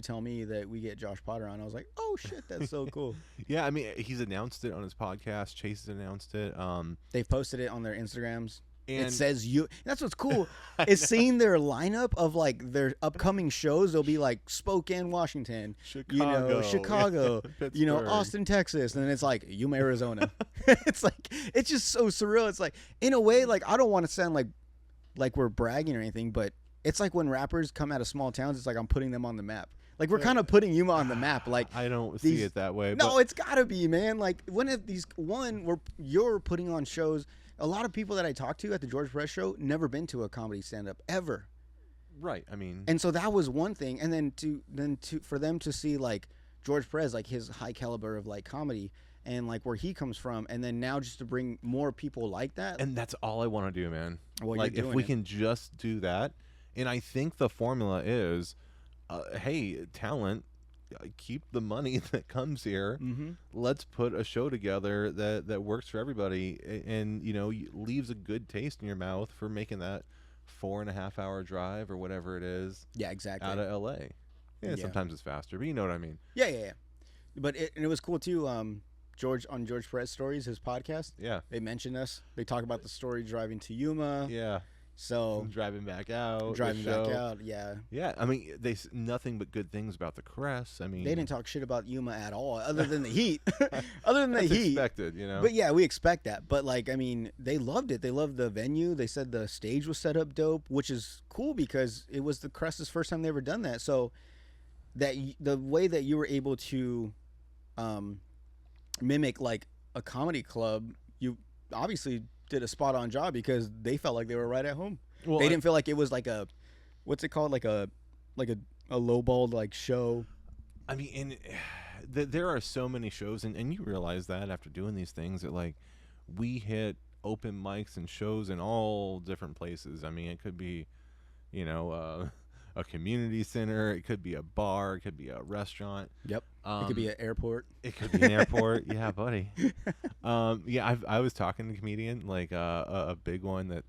tell me that we get Josh Potter on. I was like, oh shit, that's so cool. Yeah, I mean, he's announced it on his podcast. Chase has announced it. They've posted it on their Instagrams. And it says you. That's what's cool. Is seeing their lineup of like their upcoming shows. They'll be like Spokane, Washington, Chicago, Austin, Texas, and then it's like Yuma, Arizona. it's just so surreal. It's like in a way, like I don't want to sound like we're bragging or anything, but it's like when rappers come out of small towns. It's like I'm putting them on the map. Like we're kind of putting Yuma on the map. Like I don't see it that way. No, it's gotta be, man. Like you're putting on shows. A lot of people that I talked to at the George Perez show never been to a comedy stand-up ever. Right. I mean, and so that was one thing, and then for them to see like George Perez, like his high caliber of like comedy, and like where he comes from, and then now just to bring more people like that. And that's all I want to do, man. Well, like if we can just do that, and I think the formula is, hey, talent. Keep the money that comes here. Mm-hmm. Let's put a show together that works for everybody, and leaves a good taste in your mouth for making that 4.5 hour drive or whatever it is. Yeah, exactly. Out of LA. Yeah, sometimes it's faster, but you know what I mean. Yeah. But it was cool too. George Perez Stories, his podcast. Yeah, they mentioned us. They talk about the story driving to Yuma. Yeah. So driving back out, yeah. I mean, they nothing but good things about the Kress. I mean, they didn't talk shit about Yuma at all, other than the heat. Other than the heat, expected, But yeah, we expect that. But like, I mean, they loved it. They loved the venue. They said the stage was set up dope, which is cool because it was the Kress's first time they ever done that. So that the way that you were able to mimic like a comedy club, you obviously did a spot on job because they felt like they were right at home. Well, they didn't feel like it was like a, what's it called, like a lowballed like show. I mean, and there are so many shows, and you realize that after doing these things that like we hit open mics and shows in all different places. I mean, it could be, a community center, it could be a bar, it could be a restaurant. Yep. It could be an airport. It could be an airport. Yeah, buddy. I was talking to a comedian, like a big one that,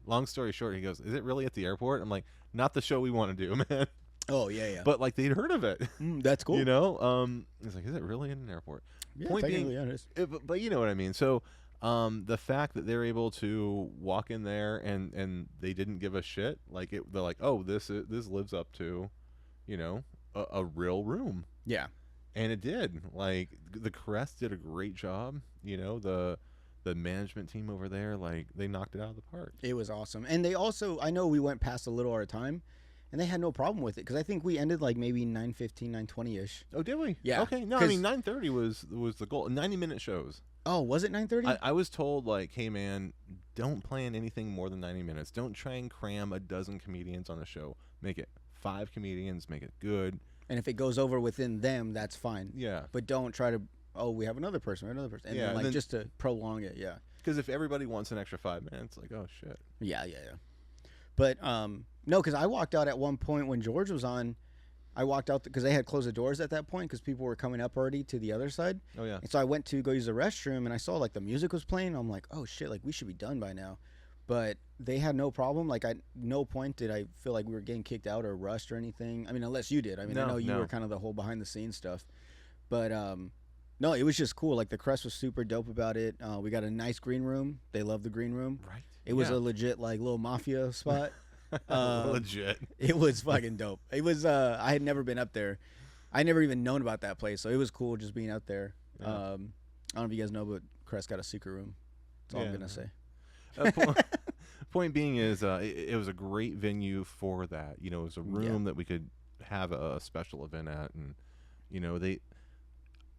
long story short, he goes, "Is it really at the airport?" I'm like, "Not the show we want to do, man." Oh, yeah. But like they'd heard of it. That's cool. He's like, "Is it really in an airport?" Yeah, point being, yeah, it is. But you know what I mean. So the fact that they're able to walk in there and they didn't give a shit, like they're like, "Oh, this lives up to, a real room." Yeah. And it did. Like the Kress did a great job. The management team over there, like they knocked it out of the park. It was awesome. And they also, I know we went past a little our time, and they had no problem with it because I think we ended like maybe 9:15, 9:20ish. Oh, did we? Yeah. Okay. No, I mean 9:30 was the goal. 90-minute shows. Oh, was it 9:30? I was told like, hey man, don't plan anything more than 90 minutes. Don't try and cram a dozen comedians on a show. Make it 5 comedians. Make it good. And if it goes over within them, that's fine. Yeah. But don't try to, we have another person. And then just to prolong it, yeah. Because if everybody wants an extra 5 minutes, like, oh, shit. Yeah. But, no, because I walked out at one point when George was on. I walked out because they had closed the doors at that point because people were coming up already to the other side. Oh, yeah. And so I went to go use the restroom, and I saw, like, the music was playing. I'm like, oh, shit, like, we should be done by now. But they had no problem. Like, at no point did I feel like we were getting kicked out or rushed or anything. I mean, unless you did. I mean, I know you were kind of the whole behind-the-scenes stuff. But, no, it was just cool. Like, the Kress was super dope about it. We got a nice green room. They love the green room. Right. It was a legit, like, little mafia spot. Legit. It was fucking dope. It was, I had never been up there. I never even known about that place. So it was cool just being out there. Yeah. I don't know if you guys know, but Kress got a secret room. That's all I'm going to say. Point being is it was a great venue for that. It was a room that we could have a special event at, and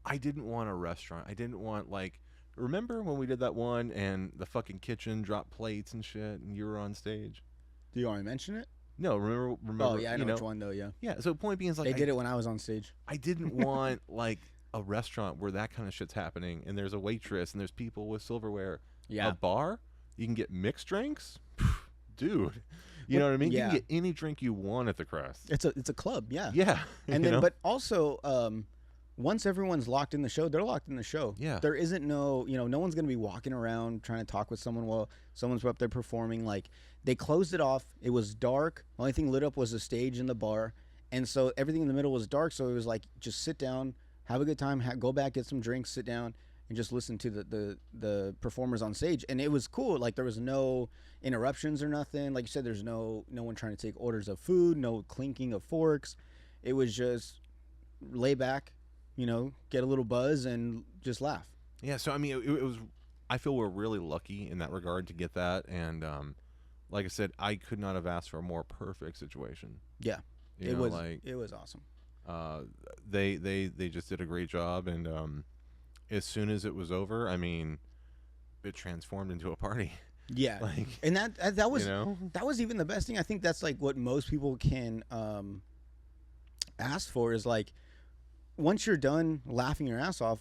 I didn't want a restaurant. I didn't want remember when we did that one and the fucking kitchen dropped plates and shit and you were on stage? Do you want to mention it? No, remember. Oh yeah, I know which one though. Yeah. Yeah. So point being is they did it when I was on stage. I didn't want a restaurant where that kind of shit's happening and there's a waitress and there's people with silverware. Yeah. A bar, you can get mixed drinks, dude. You know what I mean? You Yeah. can get any drink you want at the Kress. It's a club, yeah. Yeah. And then, but also, once everyone's locked in the show, they're locked in the show. Yeah. There isn't no one's gonna be walking around trying to talk with someone while someone's up there performing. Like, they closed it off. It was dark. The only thing lit up was the stage and the bar, and so everything in the middle was dark. So it was like, just sit down, have a good time, go back, get some drinks, sit down, and just listen to the performers on stage. And it was cool. Like, there was no interruptions or nothing. Like you said, there's no one trying to take orders of food, no clinking of forks. It was just lay back, get a little buzz and just laugh. Yeah, so I mean, it was. I feel we're really lucky in that regard to get that, and like I said, I could not have asked for a more perfect situation. Yeah, it was awesome. They just did a great job, and as soon as it was over, I mean, it transformed into a party. Yeah, and that was that was even the best thing. I think that's like what most people can ask for is like, once you're done laughing your ass off,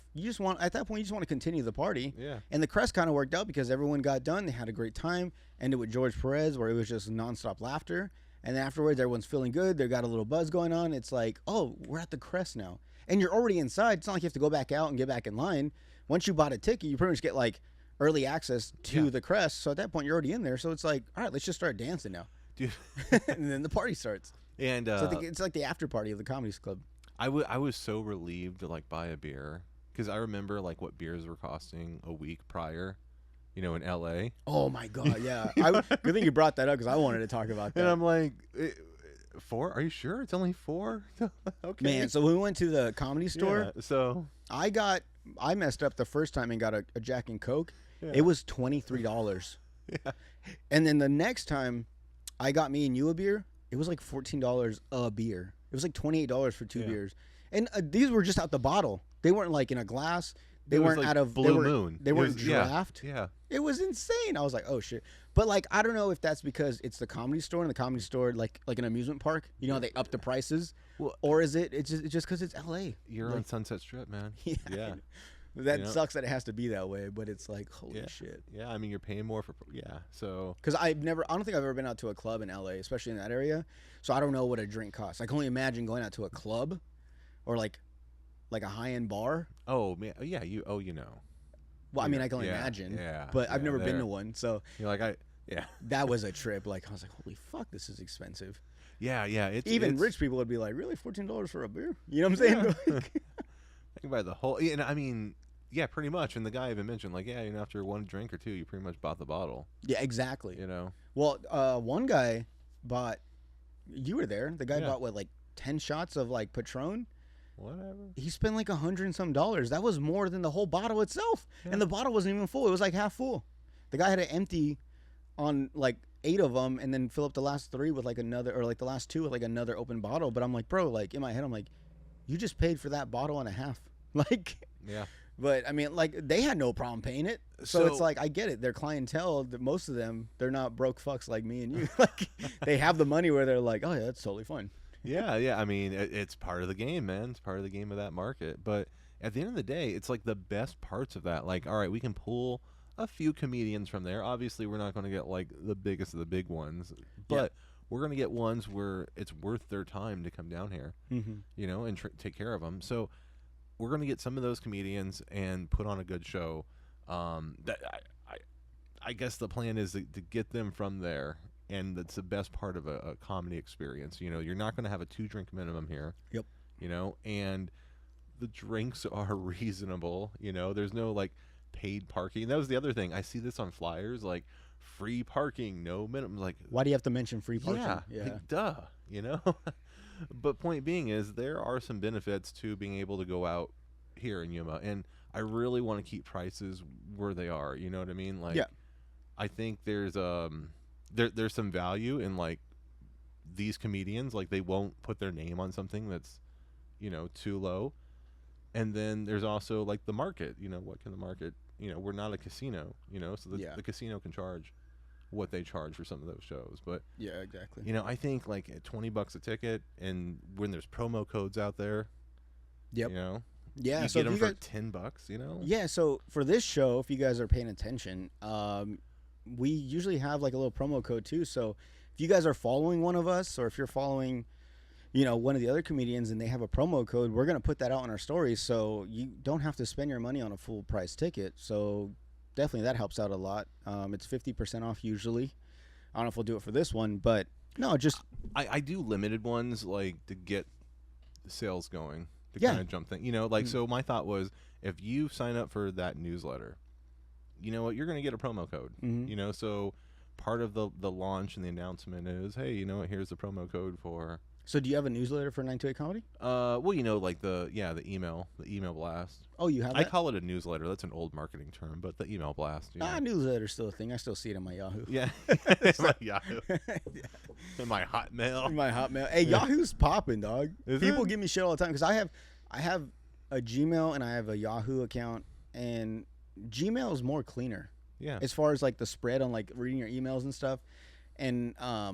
at that point you just want to continue the party. Yeah. And the Kress kind of worked out because everyone got done. They had a great time. Ended with George Perez, where it was just nonstop laughter. And then afterwards, everyone's feeling good. They got a little buzz going on. It's like, oh, we're at the Kress now, and you're already inside. It's not like you have to go back out and get back in line. Once you bought a ticket, you pretty much get like early access to the Kress. So at that point, you're already in there. So it's like, all right, let's just start dancing now. Dude. And then the party starts. And so I think it's like the after party of the comedy club. I was so relieved to like buy a beer, because I remember like what beers were costing a week prior, in LA. Oh my God, yeah. Good thing you brought that up, because I wanted to talk about that. And I'm like, 4? Are you sure it's only 4? Okay. Man, so when we went to the Comedy Store, so I messed up the first time and got a Jack and Coke. Yeah. It was $23. Yeah. And then the next time I got me and you a beer, it was like $14 a beer. It was like $28 for 2 beers. And these were just out the bottle. They weren't like in a glass. They weren't like out of Blue Moon. They weren't draft. Yeah. It was insane. I was like, oh shit. But like, I don't know if that's because it's the Comedy Store, and the Comedy Store like an amusement park. They up the prices, or is it's just because it's LA? You're on Sunset Strip, man. Yeah. That sucks that it has to be that way, but it's like, holy shit. Yeah, I mean, you're paying more for so. Because I don't think I've ever been out to a club in LA, especially in that area. So I don't know what a drink costs. I can only imagine going out to a club, or like a high end bar. Oh man, yeah, Well, I mean, I can only imagine. Yeah. But I've never been to one, so you're like that was a trip. Like, I was like, holy fuck, this is expensive. Yeah. Even rich people would be like, really, $14 for a beer? You know what I'm saying? Yeah. I can buy the whole. And I mean. Yeah, pretty much. And the guy even mentioned, like, after one drink or two, you pretty much bought the bottle. Yeah, exactly. Well, one guy bought. You were there. The guy bought what, like 10 shots of like Patron. Whatever. He spent like $100 and some. That was more than the whole bottle itself, and the bottle wasn't even full. It was like half full. The guy had to empty on like 8 of them, and then fill up the last 3 with like another, or like the last 2 with like another open bottle. But I'm like, bro, like in my head, I'm like, you just paid for that bottle and a half, like. Yeah. But I mean, like, they had no problem paying it. So it's like, I get it. Their clientele, most of them, they're not broke fucks like me and you. Like, they have the money where they're like, oh yeah, that's totally fine. Yeah. I mean, it's part of the game, man. It's part of the game of that market. But at the end of the day, it's like the best parts of that. Like, all right, we can pull a few comedians from there. Obviously, we're not going to get like the biggest of the big ones, but we're going to get ones where it's worth their time to come down here, and take care of them. So we're going to get some of those comedians and put on a good show. That I guess the plan is to get them from there, and that's the best part of a comedy experience. You're not going to have a 2-drink minimum here. Yep. And the drinks are reasonable. There's no like paid parking. That was the other thing. I see this on flyers, like free parking, no minimum. Like, why do you have to mention free parking? Yeah. Like, duh. But point being is, there are some benefits to being able to go out here in Yuma, and I really want to keep prices where they are. You know what I mean? Like, I think there's some value in like these comedians. Like, they won't put their name on something that's too low. And then there's also like the market. What can the market? We're not a casino. So the casino can charge what they charge for some of those shows. But yeah, exactly. I think like at $20 a ticket, and when there's promo codes out there, Yeah, You so get if them you for guys, $10, you know? yeah, so for this show, if you guys are paying attention, we usually have like a little promo code too. So if you guys are following one of us, or if you're following, one of the other comedians and they have a promo code, we're gonna put that out on our stories, so you don't have to spend your money on a full price ticket. So definitely that helps out a lot. It's 50% off usually. I don't know if we'll do it for this one, but no, just I do limited ones like to get the sales going, to Yeah. kind of jump thing. So my thought was, if you sign up for that newsletter, you know what, you're going to get a promo code. Mhm. So part of the launch and the announcement is, hey, you know what, here's the promo code for. So do you have a newsletter for 928 Comedy? Well, like the email blast. Oh, you have I that? call it a newsletter. That's an old marketing term, but the email blast. Newsletter's still a thing. I still see it on my Yahoo. Yeah, my Yahoo, and my Hotmail. My Hotmail. Hey, Yahoo's popping, dog. Is People it? give me shit all the time because I have a Gmail and I have a Yahoo account, and Gmail is more cleaner Yeah, as far as like the spread on like reading your emails and stuff. And I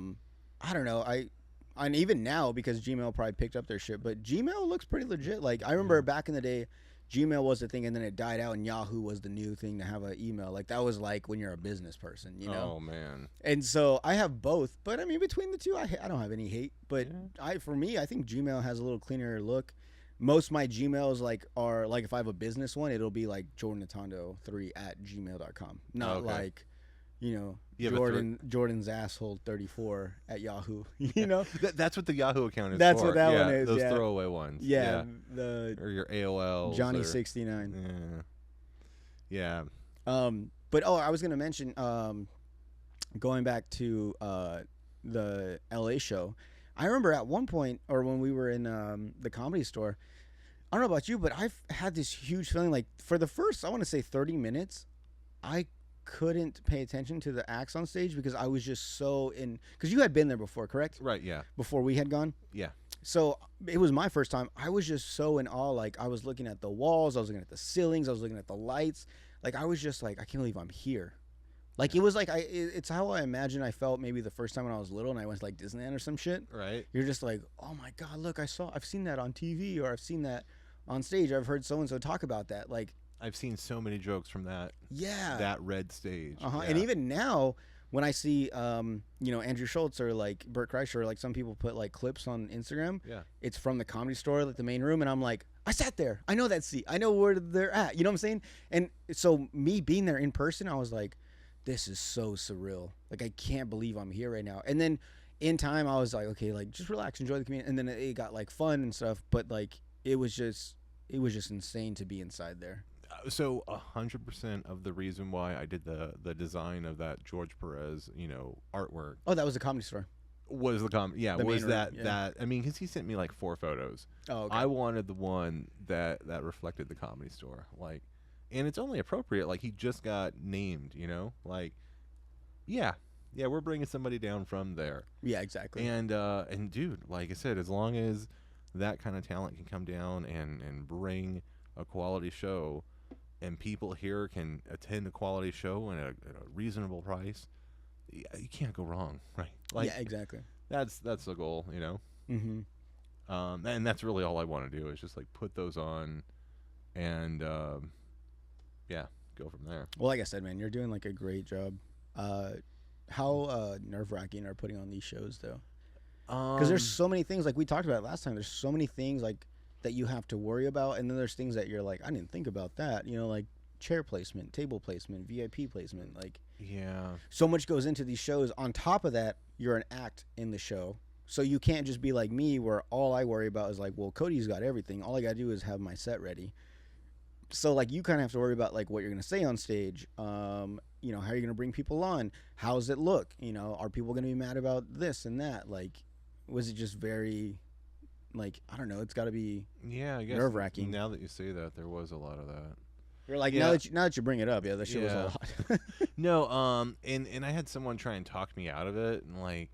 don't know. And even now, because Gmail probably picked up their shit, but Gmail looks pretty legit. Like I remember back in the day, Gmail was the thing, and then it died out, and Yahoo was the new thing to have an email. Like that was like when you're a business person, you know. Oh man. And so I have both, but I mean between the two, I don't have any hate. But for me, I think Gmail has a little cleaner look. Most of my Gmails are like if I have a business one, it'll be like jordanatondo3@gmail.com, not Okay. like, You have a Jordan's asshole 34 at Yahoo. You know, That's what the Yahoo account is That's for. what that yeah, one is, Those yeah. throwaway ones. yeah, the Or your AOL. Johnny 69. Yeah. But I was gonna mention, going back to the LA show. I remember at one point, or when we were in the Comedy Store, I don't know about you, but I've had this huge feeling like for the first, I want to say 30 minutes, I couldn't pay attention to the acts on stage because I was just so in, because you had been there before, correct? Right. Yeah. Before we had gone. Yeah. So it was my first time. I was just so in awe. Like I was looking at the walls, I was looking at the ceilings, I was looking at the lights. Like I was just like, I can't believe I'm here. Like it was like it's how I imagine I felt maybe the first time when I was little and I went to like Disneyland or some shit. Right. You're just like, oh my god, look, I've seen that on TV, or I've seen that on stage. I've heard so and so talk about that. Like I've seen so many jokes from that. Yeah. That red stage. Uh-huh. Yeah. And even now, when I see, Andrew Schultz or like Bert Kreischer, or like some people put like clips on Instagram, Yeah. it's from the Comedy Store, like the main room, and I'm like, I sat there. I know that seat. I know where they're at. You know what I'm saying? And so me being there in person, I was like, this is so surreal. Like I can't believe I'm here right now. And then in time, I was like, okay, like just relax, enjoy the community. And then it got like fun and stuff, but like it was just insane to be inside there. So 100% of the reason why I did the design of that George Perez, artwork Oh, that was the Comedy Store. was the The was main room, yeah. that I mean, because he sent me like 4 photos. Oh, okay. I wanted the one that reflected the Comedy Store, like, and it's only appropriate. Like he just got named, like, yeah, we're bringing somebody down from there. Yeah, exactly. And dude, like I said, as long as that kind of talent can come down and bring a quality show, and people here can attend a quality show at a reasonable price, you can't go wrong, right? Like, yeah, exactly. that's the goal, Mm-hmm. And that's really all I want to do is just like put those on, and go from there. Well, like I said, man, you're doing like a great job. How nerve-wracking are putting on these shows though? Because there's so many things, like we talked about last time. There's so many things like that you have to worry about, and then there's things that you're like, I didn't think about that. Like chair placement, table placement, VIP placement. Like, yeah, so much goes into these shows. On top of that, you're an act in the show, so you can't just be like me, where all I worry about is like, well, Cody's got everything. All I gotta do is have my set ready. So like you kind of have to worry about like what you're gonna say on stage. How are you gonna bring people on? How's it look? Are people gonna be mad about this and that? Like, was it just very, like, I don't know? It's got to be I guess nerve-wracking. Now that you say that, there was a lot of that. You're like, Yeah. now that you bring it up, yeah, that shit was a lot. No, and I had someone try and talk me out of it, and like,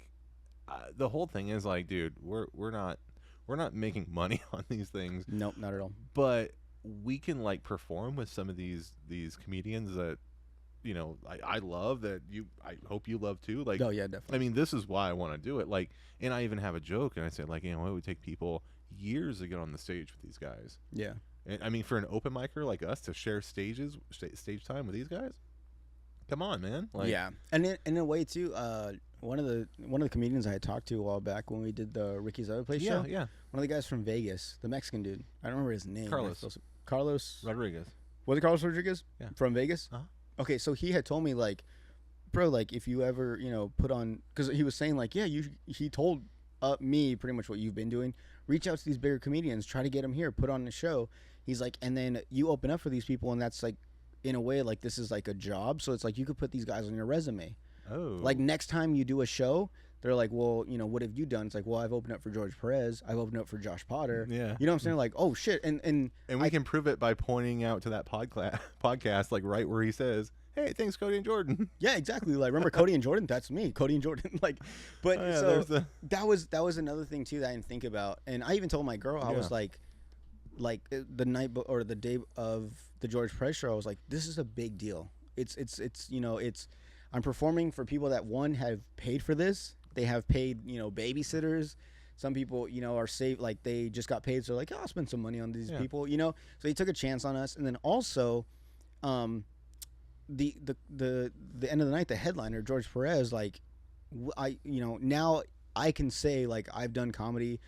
the whole thing is like, dude, we're not making money on these things, Nope, not at all. but we can like perform with some of these comedians that I love, that I hope you love too. Like, Oh yeah, definitely. I mean, this is why I want to do it. Like, and I even have a joke, and I said like, it would take people years to get on the stage with these guys. Yeah. And, I mean, for an open micer like us to share stage time with these guys, come on, man. Like, yeah, and in a way too. One of the comedians I had talked to a while back when we did the Ricky's Other Place show. Yeah. One of the guys from Vegas, the Mexican dude. I don't remember his name. Carlos Rodriguez. Was it Carlos Rodriguez? Yeah. From Vegas? Uh-huh. Okay, so he had told me, like, bro, like, if you ever, put on, because he was saying, like, yeah, he told me pretty much what you've been doing. Reach out to these bigger comedians, try to get them here, put on the show. He's like, and then you open up for these people, and that's like, in a way, like, this is like a job. So it's like you could put these guys on your resume. Oh. Like, next time you do a show, they're like, well, what have you done? It's like, well, I've opened up for George Perez. I've opened up for Josh Potter. Yeah. You know what I'm saying? Like, oh, shit. And we can prove it by pointing out to that podcast, like, right where he says, hey, thanks, Cody and Jordan. Yeah, exactly. Like, remember Cody and Jordan? That's me, Cody and Jordan. Like, but that was another thing, too, that I didn't think about. And I even told my girl, I was like the night or the day of the George Perez show, I was like, this is a big deal. It's I'm performing for people that, one, have paid for this. They have paid, babysitters. Some people, are saved, like, they just got paid, so like, oh, I'll spend some money on these people, So they took a chance on us. And then also, the end of the night, the headliner, George Perez, like, now I can say, like, I've done comedy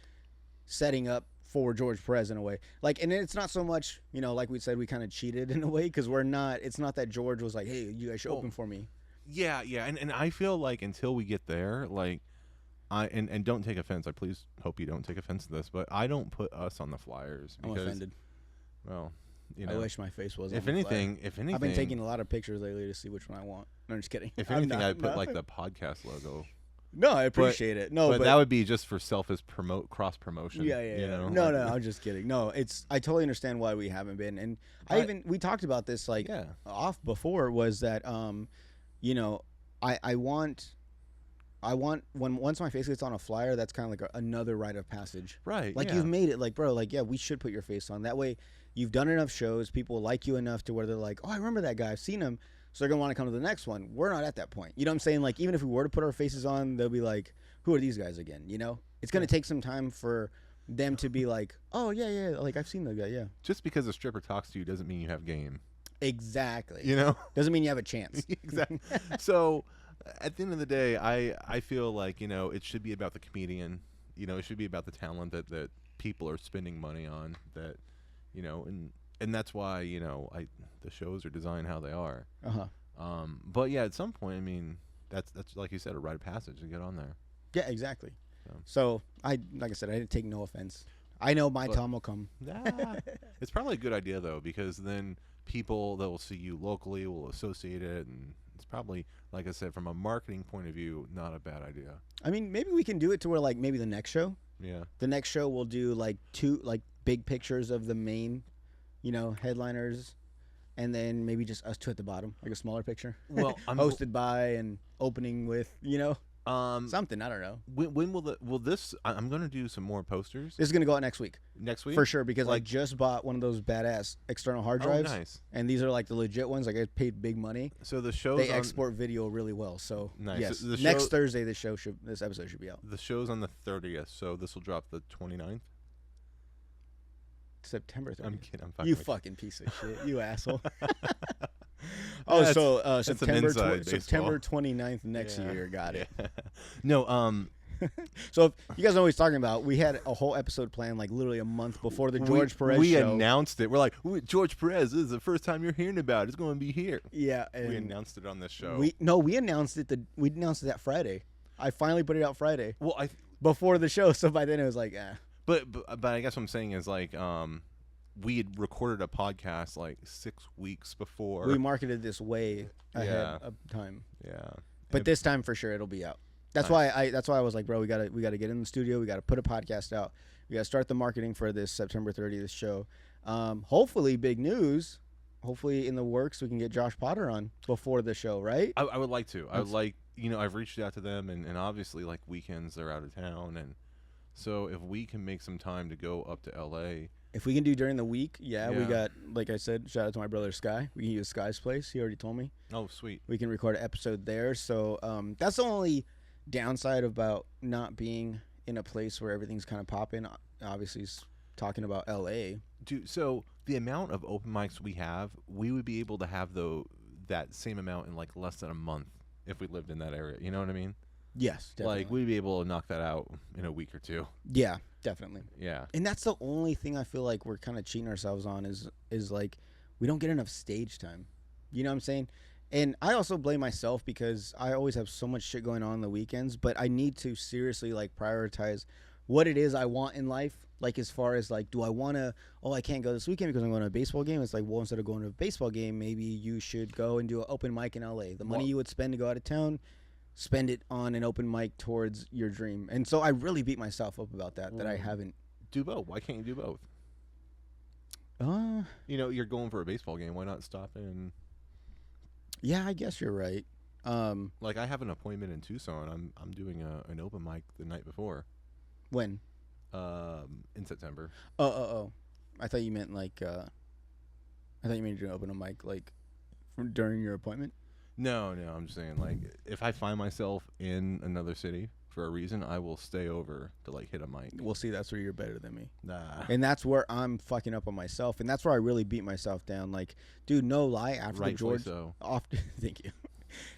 setting up for George Perez in a way. Like, and it's not so much, like we said, we kind of cheated in a way, because it's not that George was like, hey, you guys should open for me. Yeah, and I feel like until we get there, like, and don't take offense. I please hope you don't take offense to this, but I don't put us on the flyers because, I'm offended. Well, I wish my face was. If anything, I've been taking a lot of pictures lately to see which one I want. No, I'm just kidding. If anything, I put like the podcast logo. No, I appreciate it. No, but that would be just for cross promotion. Yeah. No, I'm just kidding. No, I totally understand why we haven't been, and we talked about this off before, was that I want once my face gets on a flyer, that's kind of like another rite of passage. Right. Like, you've made it, like, bro, like, yeah, we should put your face on. That way you've done enough shows, people like you enough to where they're like, oh, I remember that guy, I've seen him, so they're going to want to come to the next one. We're not at that point. You know what I'm saying? Like, even if we were to put our faces on, they'll be like, who are these guys again? It's going to take some time for them to be like, oh, yeah, like, I've seen that guy, yeah. Just because a stripper talks to you doesn't mean you have game. Exactly. Doesn't mean you have a chance. Exactly. So at the end of the day, I feel like, it should be about the comedian. It should be about the talent that people are spending money on, that, and that's why, the shows are designed how they are. But yeah, at some point, I mean, that's like you said, a rite of passage to get on there. Yeah, exactly. So like I said, I didn't take no offense. I know my time will come. It's probably a good idea, though, because then people that will see you locally will associate it, and it's probably, like I said, from a marketing point of view, not a bad idea. I mean, maybe we can do it to where, like, maybe the next show. Yeah. The next show we'll do like 2 like big pictures of the main, headliners, and then maybe just us 2 at the bottom, like a smaller picture. Well, hosted by and opening with, something, I don't know. When will this? I'm going to do some more posters. This is going to go out next week. Next week? For sure, because I just bought one of those badass external hard drives. Oh, nice. And these are like the legit ones. Like, I paid big money. So the shows they export video really well. So nice. Yes, so next Thursday this episode should be out. The show's on the 30th, so this will drop the 29th. September 30th. I'm kidding. You fucking piece of shit. You asshole. September 29th next year. Got it. No, so if you guys know what he's talking about, we had a whole episode planned like literally a month before the George Perez show. We announced it. We're like, George Perez, this is the first time you're hearing about it. It's going to be here. Yeah. And we announced it on this show. We announced it that Friday. I finally put it out Friday. Well, before the show, so by then it was like, But I guess what I'm saying is, like, we had recorded a podcast like 6 weeks before. We marketed this way ahead of time. Yeah. But this time for sure it'll be out. That's nice. why I was like, bro, we gotta get in the studio. We gotta put a podcast out. We gotta start the marketing for this September 30th show. Hopefully, big news. Hopefully, in the works, we can get Josh Potter on before the show, right? I would like to. I would like, I've reached out to them, and obviously, like, weekends they're out of town, and so if we can make some time to go up to LA. If we can do during the week, we got, like I said, shout out to my brother Sky. We can use Sky's place. He already told me. Oh, sweet. We can record an episode there. So that's the only downside about not being in a place where everything's kind of popping. Obviously, talking about LA. Dude, so the amount of open mics we have, we would be able to have that same amount in like less than a month if we lived in that area. You know what I mean? Yes, definitely. Like we'd be able to knock that out in a week or two. Yeah, definitely. Yeah. And that's the only thing I feel like we're kind of cheating ourselves on is like we don't get enough stage time. You know what I'm saying? And I also blame myself because I always have so much shit going on the weekends, but I need to seriously like prioritize what it is I want in life. Like as far as like, do I want to, oh, I can't go this weekend because I'm going to a baseball game. It's like, well, instead of going to a baseball game, maybe you should go and do an open mic in LA. The money you would spend to go out of town, spend it on an open mic towards your dream. And so I really beat myself up about that I haven't. Do both. Why can't you do both? You know, you're going for a baseball game. Why not stop in? Yeah, I guess you're right. Like I have an appointment in Tucson. I'm doing an open mic the night before. When? In September. Oh. I thought you meant like. I thought you meant to do an open mic like during your appointment. No. I'm just saying like if I find myself in another city for a reason, I will stay over to like hit a mic. We'll see. That's where you're better than me. Nah. And that's where I'm fucking up on myself, and that's where I really beat myself down. Like, dude, no lie. After the George, thank you.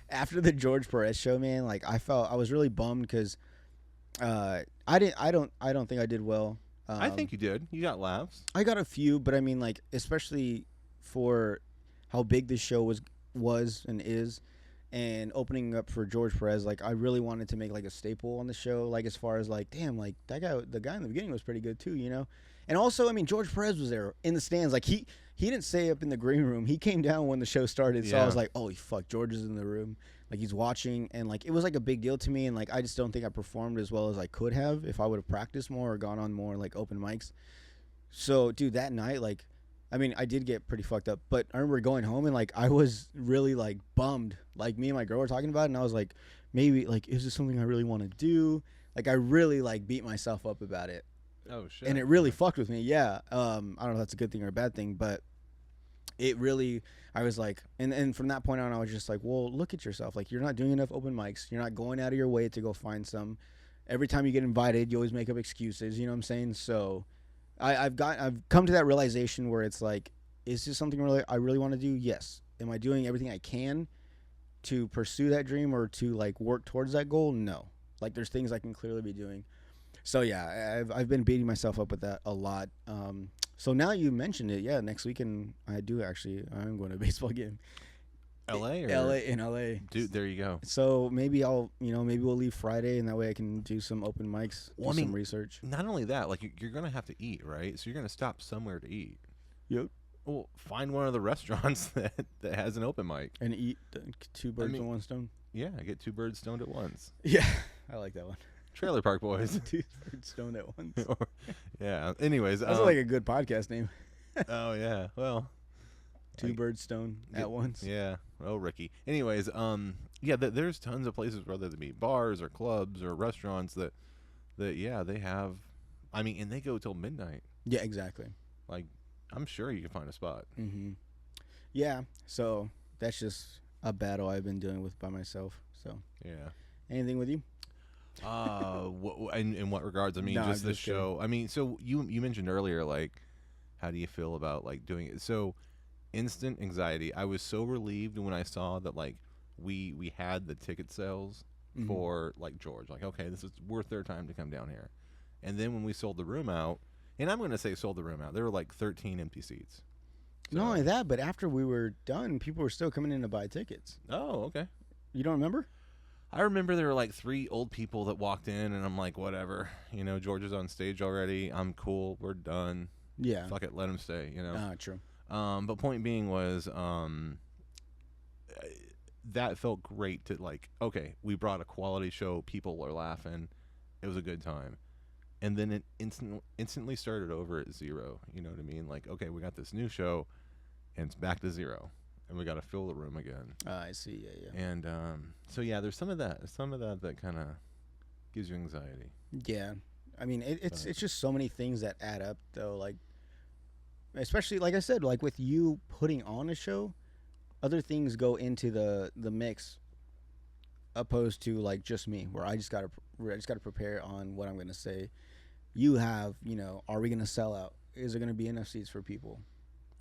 After the George Perez show, man, like I was really bummed because I don't think I did well. I think you did. You got laughs. I got a few, but I mean, like, especially for how big this show was and is. And opening up for George Perez, like I really wanted to make like a staple on the show, like as far as like, damn, like the guy in the beginning was pretty good too, you know. And also, I mean, George Perez was there in the stands, like he didn't stay up in the green room. He came down when the show started, so I was like, holy fuck, George is in the room, like he's watching, and like it was like a big deal to me, and like I just don't think I performed as well as I could have if I would have practiced more or gone on more like open mics. So, dude, that night, like. I mean, I did get pretty fucked up, but I remember going home and, like, I was really, like, bummed. Like, me and my girl were talking about it, and I was like, maybe, like, is this something I really want to do? Like, I really, like, beat myself up about it. Oh, shit. And it really fucked with me, yeah. I don't know if that's a good thing or a bad thing, but it really, I was like, and from that point on, I was just like, well, look at yourself. Like, you're not doing enough open mics. You're not going out of your way to go find some. Every time you get invited, you always make up excuses, you know what I'm saying? So... I've come to that realization where it's like, is this something I really want to do? Yes. Am I doing everything I can to pursue that dream or to like work towards that goal? No. Like there's things I can clearly be doing. So yeah, I've been beating myself up with that a lot. So now you mentioned it, yeah, next weekend I'm going to a baseball game. LA or in LA. Dude, there you go. So maybe maybe we'll leave Friday, and that way I can do some open mics, some research. Not only that, like you're gonna have to eat, right? So you're gonna stop somewhere to eat. Yep. Well, find one of the restaurants that has an open mic and eat two birds with one stone. Yeah, get two birds stoned at once. Yeah, I like that one. Trailer Park Boys. Two birds stoned at once. Yeah. Anyways, that's like a good podcast name. Oh yeah. Well. Two birds stoned at once. Yeah. Oh, Ricky. Anyways, yeah, there's tons of places, whether they be bars or clubs or restaurants that yeah, they have. I mean, and they go till midnight. Yeah, exactly. Like, I'm sure you can find a spot. Mm-hmm. Yeah. So that's just a battle I've been dealing with by myself. So. Yeah. Anything with you? In what regards? I mean, no, just the show. Kidding. I mean, so you mentioned earlier, like, how do you feel about like doing it? So. Instant anxiety. I was so relieved when I saw that like we had the ticket sales for like George. Like, okay, this is worth their time to come down here. And then when we sold the room out, and I'm going to say sold the room out, there were like 13 empty seats. So, not only that, but after we were done, people were still coming in to buy tickets. Oh, okay. You don't remember? I remember there were like 3 old people that walked in, and I'm like, whatever. You know, George is on stage already. I'm cool. We're done. Yeah. Fuck it. Let him stay, you know? True. But point being was, that felt great to like, okay, we brought a quality show. People are laughing. It was a good time. And then it instantly started over at 0. You know what I mean? Like, okay, we got this new show and it's back to 0 and we got to fill the room again. I see. Yeah. And, so yeah, there's some of that that kind of gives you anxiety. Yeah. I mean, it's just so many things that add up though. Like, especially, like I said, like with you putting on a show, other things go into the mix opposed to like just me, where I just gotta prepare on what I'm gonna say. You have, are we gonna sell out? is there going to be enough seats for people?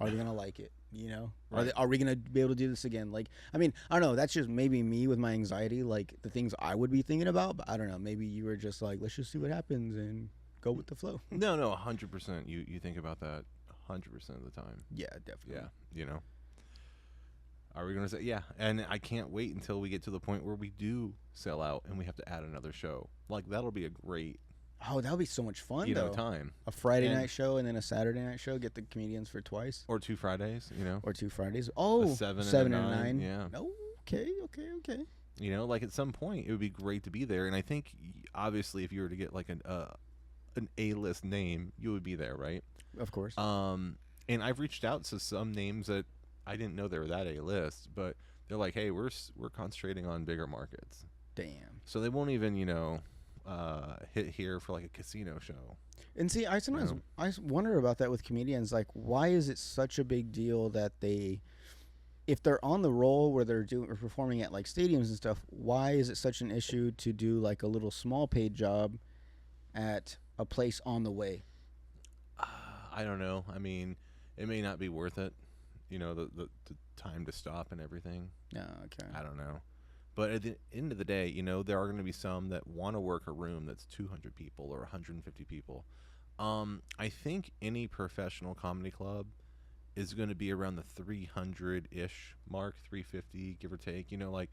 Are they going to like it? You know, Right. are we going to be able to do this again? Like, I mean, I don't know. That's just maybe me with my anxiety, like the things I would be thinking about. But I don't know. Maybe you were just like, let's just see what happens and go with the flow. No, 100%. You think about that 100% of the time. Yeah, definitely. Yeah, you know. Are we gonna say yeah? And I can't wait until we get to the point where we do sell out and we have to add another show. Like that'll be a great Oh, that would be so much fun, know though. time. A Friday And- night show and then a Saturday night show. Get the comedians for twice. Or 2 Fridays, you know. Or 2 Fridays. Oh, A 7 and a 9, yeah. Oh, okay. You know, like at some point it would be great to be there. And I think obviously if you were to get like an A-list name, you would be there, right? Of course. And I've reached out to some names that I didn't know they were that A-list, but they're like, hey, we're concentrating on bigger markets. Damn. So they won't even, hit here for like a casino show. And see, I sometimes I wonder about that with comedians. Like, why is it such a big deal that if they're on the roll where they're doing or performing at like stadiums and stuff, why is it such an issue to do like a little small paid job at a place on the way? I don't know. I mean, it may not be worth it. You know, the time to stop and everything. Yeah, okay. I don't know. But at the end of the day, there are going to be some that want to work a room that's 200 people or 150 people. I think any professional comedy club is going to be around the 300-ish mark, 350, give or take. Like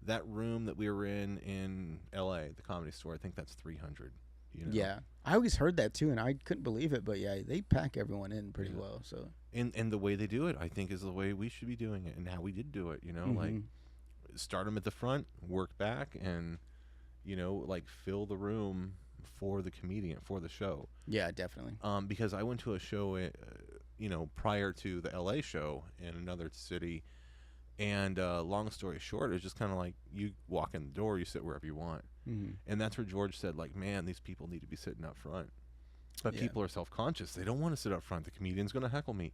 that room that we were in L.A., the Comedy Store, I think that's 300. Yeah. I always heard that, too, and I couldn't believe it. But, yeah, they pack everyone in pretty well. So And the way they do it, I think, is the way we should be doing it and how we did do it, like start them at the front, work back, and like fill the room for the comedian, for the show. Yeah, definitely. Because I went to a show prior to the LA show in another city, and long story short, it's just kind of like you walk in the door, you sit wherever you want. And that's where George said, like, man, these people need to be sitting up front, but people are self-conscious. They don't want to sit up front. The comedian's going to heckle me.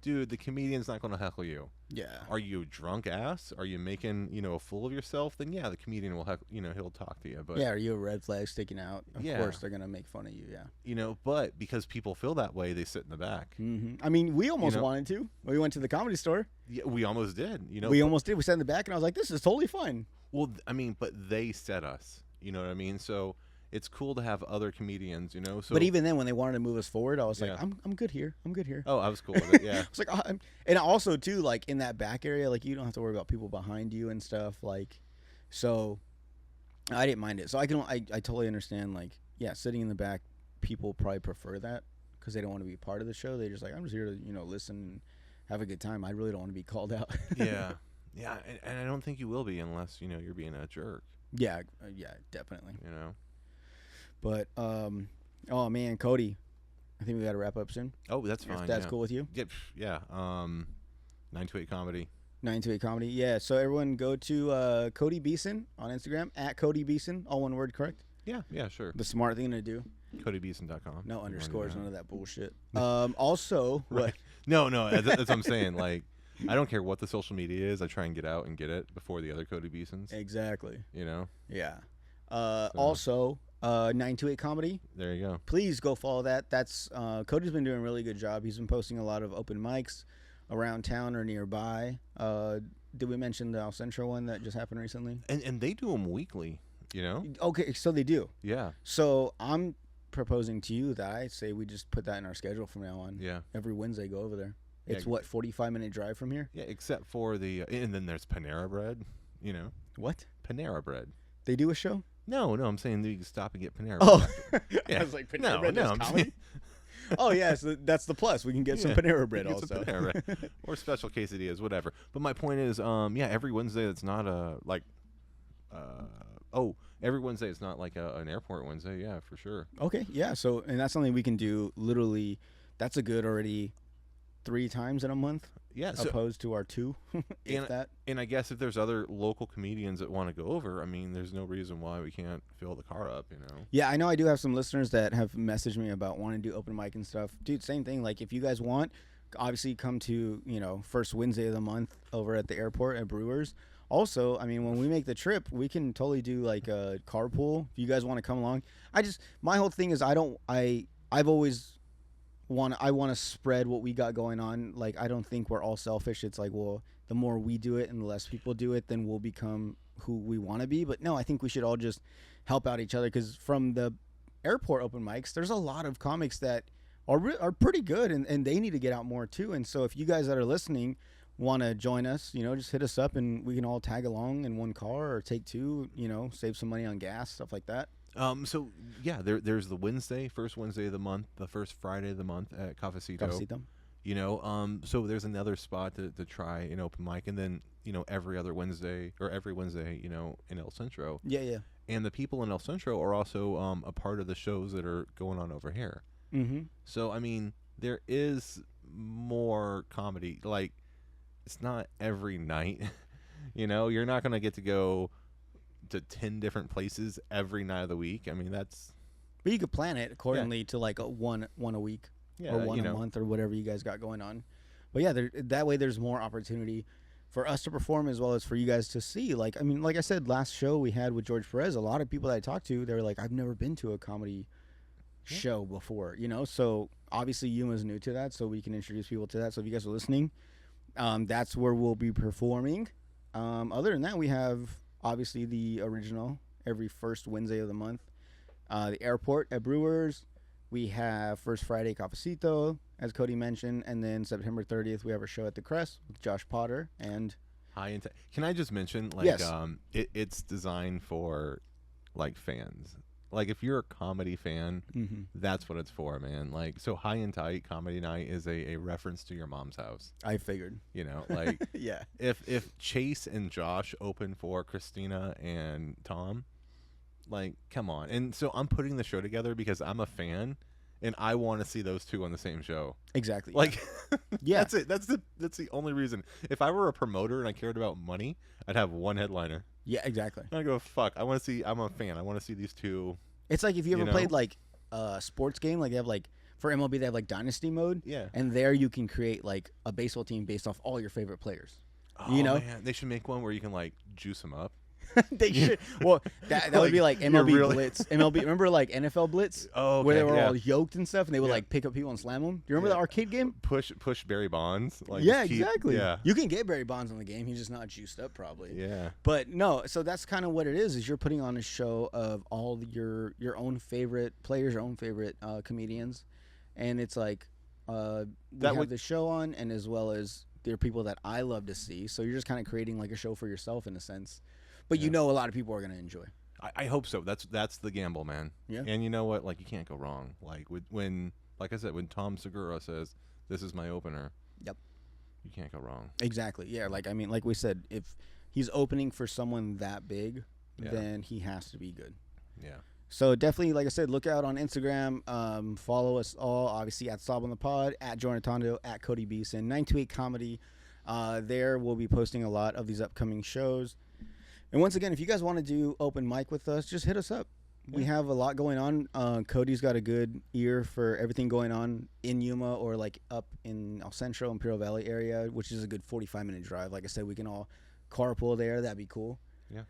Dude, the comedian's not going to heckle you. Yeah. Are you a drunk ass? Are you making, a fool of yourself? Then yeah, the comedian will he'll talk to you. But yeah, are you a red flag sticking out? Of course they're going to make fun of you, yeah. But because people feel that way, they sit in the back. I mean, we almost wanted to. We went to the Comedy Store. Yeah, we almost did. We almost did. We sat in the back, and I was like, this is totally fine. Well, I mean, but they set us. You know what I mean? So it's cool to have other comedians, So, but even then, when they wanted to move us forward, I was like, I'm good here. I'm good here. Oh, I was cool with it. Yeah. I was like, and also too, like in that back area, like you don't have to worry about people behind you and stuff. Like, so I didn't mind it. So I totally understand. Like, yeah, sitting in the back, people probably prefer that because they don't want to be part of the show. They just like, I'm just here to listen and have a good time. I really don't want to be called out. Yeah, and I don't think you will be unless you're being a jerk. Yeah, definitely. But oh man, Cody, I think we got to wrap up soon. Oh, that's fine. If that's cool with you. Yeah. 928 Comedy. 928 Comedy. Yeah. So everyone go to Cody Beeson on Instagram at Cody Beeson, all one word, correct? Yeah, sure. The smart thing to do. CodyBeeson.com. No underscores, none of that bullshit. Also, right. No, that's what I'm saying. Like, I don't care what the social media is. I try and get out and get it before the other Cody Beesons. Exactly. Yeah. Also, 928 Comedy. There you go. Please go follow that. That's Cody's been doing a really good job. He's been posting a lot of open mics around town or nearby. Did we mention the El Centro one that just happened recently? And they do them weekly, Okay, so they do. Yeah. So I'm proposing to you that I say we just put that in our schedule from now on. Yeah. Every Wednesday, go over there. It's 45-minute drive from here? Yeah, except for and then there's Panera Bread, What? Panera Bread. They do a show? No, I'm saying you can stop and get Panera Bread. Oh. Yeah. I was like, Panera Bread does I'm comedy? saying, Oh, yeah, so that's the plus. We can get some Panera Bread get some also. Panera Bread. Or special quesadillas, whatever. But my point is, every Wednesday that's not every Wednesday it's not like an airport Wednesday. Yeah, for sure. Okay, yeah. So, and that's something we can do literally. That's a good already 3 times in a month. Yeah, opposed to our 2. And I guess if there's other local comedians that want to go over, I mean, there's no reason why we can't fill the car up, Yeah, I know I do have some listeners that have messaged me about wanting to do open mic and stuff. Dude, same thing. Like, if you guys want, obviously come to, first Wednesday of the month over at the airport at Brewers. Also, I mean, when we make the trip, we can totally do like a carpool if you guys want to come along. My whole thing is I've always I want to spread what we got going on. Like, I don't think we're all selfish. It's like, well, the more we do it and the less people do it, then we'll become who we want to be. But no, I think we should all just help out each other, because from the airport open mics, there's a lot of comics that are pretty good, and they need to get out more too. And so if you guys that are listening want to join us, just hit us up and we can all tag along in one car or take two, save some money on gas, stuff like that. So yeah, there's the first Wednesday of the month, the first Friday of the month at Cafecito. So there's another spot to try an open mic, and then every Wednesday in El Centro. Yeah. And the people in El Centro are also a part of the shows that are going on over here. Mm-hmm. So I mean, there is more comedy. Like, it's not every night. You're not gonna get to go to 10 different places every night of the week. I mean, that's. But you could plan it accordingly to like one a week, or one a month, or whatever you guys got going on. But yeah, that way there's more opportunity for us to perform, as well as for you guys to see. Like, I mean, like I said, last show we had with George Perez, a lot of people that I talked to, they were like, I've never been to a comedy show before, So obviously Yuma's new to that, so we can introduce people to that. So if you guys are listening, that's where we'll be performing. Other than that, we have obviously the original every first Wednesday of the month, the airport at Brewers. We have First Friday Cafecito, as Cody mentioned, and then September 30th we have our show at the Kress with Josh Potter and Can I just mention, like, yes. It's designed for like fans. Like, if you're a comedy fan, mm-hmm. that's what it's for, man. Like, so High and Tight Comedy Night is a reference to your mom's house. I figured. Like, yeah. If Chase and Josh open for Christina and Tom, like, come on. And so I'm putting the show together because I'm a fan, and I want to see those two on the same show. Exactly. Like, yeah. That's it. That's the only reason. If I were a promoter and I cared about money, I'd have one headliner. Yeah, exactly. I go, fuck. I'm a fan. I want to see these two. It's like if you ever played like a sports game, like they have like for MLB they have like Dynasty mode. Yeah. And there you can create like a baseball team based off all your favorite players. Oh, man. They should make one where you can like juice them up. They should. Well, that would be like MLB Blitz. MLB, remember like NFL Blitz? Oh, okay, where they were all yoked and stuff, and they would like pick up people and slam them. Do you remember the arcade game? Push Barry Bonds. Like, yeah, exactly. Yeah. You can get Barry Bonds on the game. He's just not juiced up, probably. Yeah. But no, so that's kind of what it is you're putting on a show of all your own favorite players, your own favorite comedians, and it's like we have the show on, and as well as there are people that I love to see. So you're just kind of creating like a show for yourself in a sense. But a lot of people are going to enjoy. I hope so. That's the gamble, man. Yeah. And you know what? Like, you can't go wrong. Like, when I said, when Tom Segura says, "This is my opener." Yep. You can't go wrong. Exactly. Yeah. Like, I mean, like we said, if he's opening for someone that big, then he has to be good. Yeah. So definitely, like I said, look out on Instagram. Follow us all, obviously, at Sob on the Pod, at Jordan Tondo, at Cody Beeson, 928 Comedy. There we'll be posting a lot of these upcoming shows. And once again, if you guys want to do open mic with us, just hit us up. Yeah. We have a lot going on. Cody's got a good ear for everything going on in Yuma or like up in El Centro, Imperial Valley area, which is a good 45-minute drive. Like I said, we can all carpool there. That'd be cool. Yeah.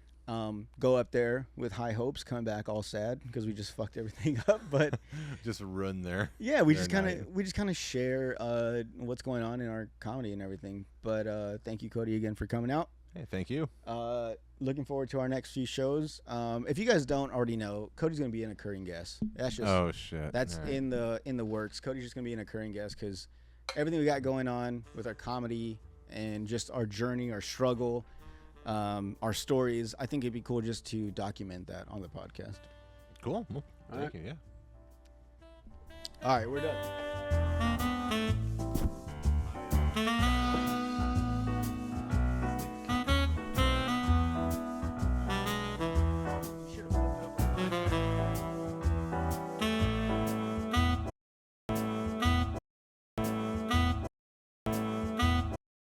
Go up there with high hopes, come back all sad because we just fucked everything up. But just run there. Yeah, we just kind of share what's going on in our comedy and everything. But thank you, Cody, again for coming out. Hey, thank you. Looking forward to our next few shows. If you guys don't already know, Cody's gonna be an occurring guest. That's just shit. That's right. in the works. Cody's just gonna be an occurring guest because everything we got going on with our comedy and just our journey, our struggle, our stories. I think it'd be cool just to document that on the podcast. Cool. Well, thank you. Yeah. All right, we're done.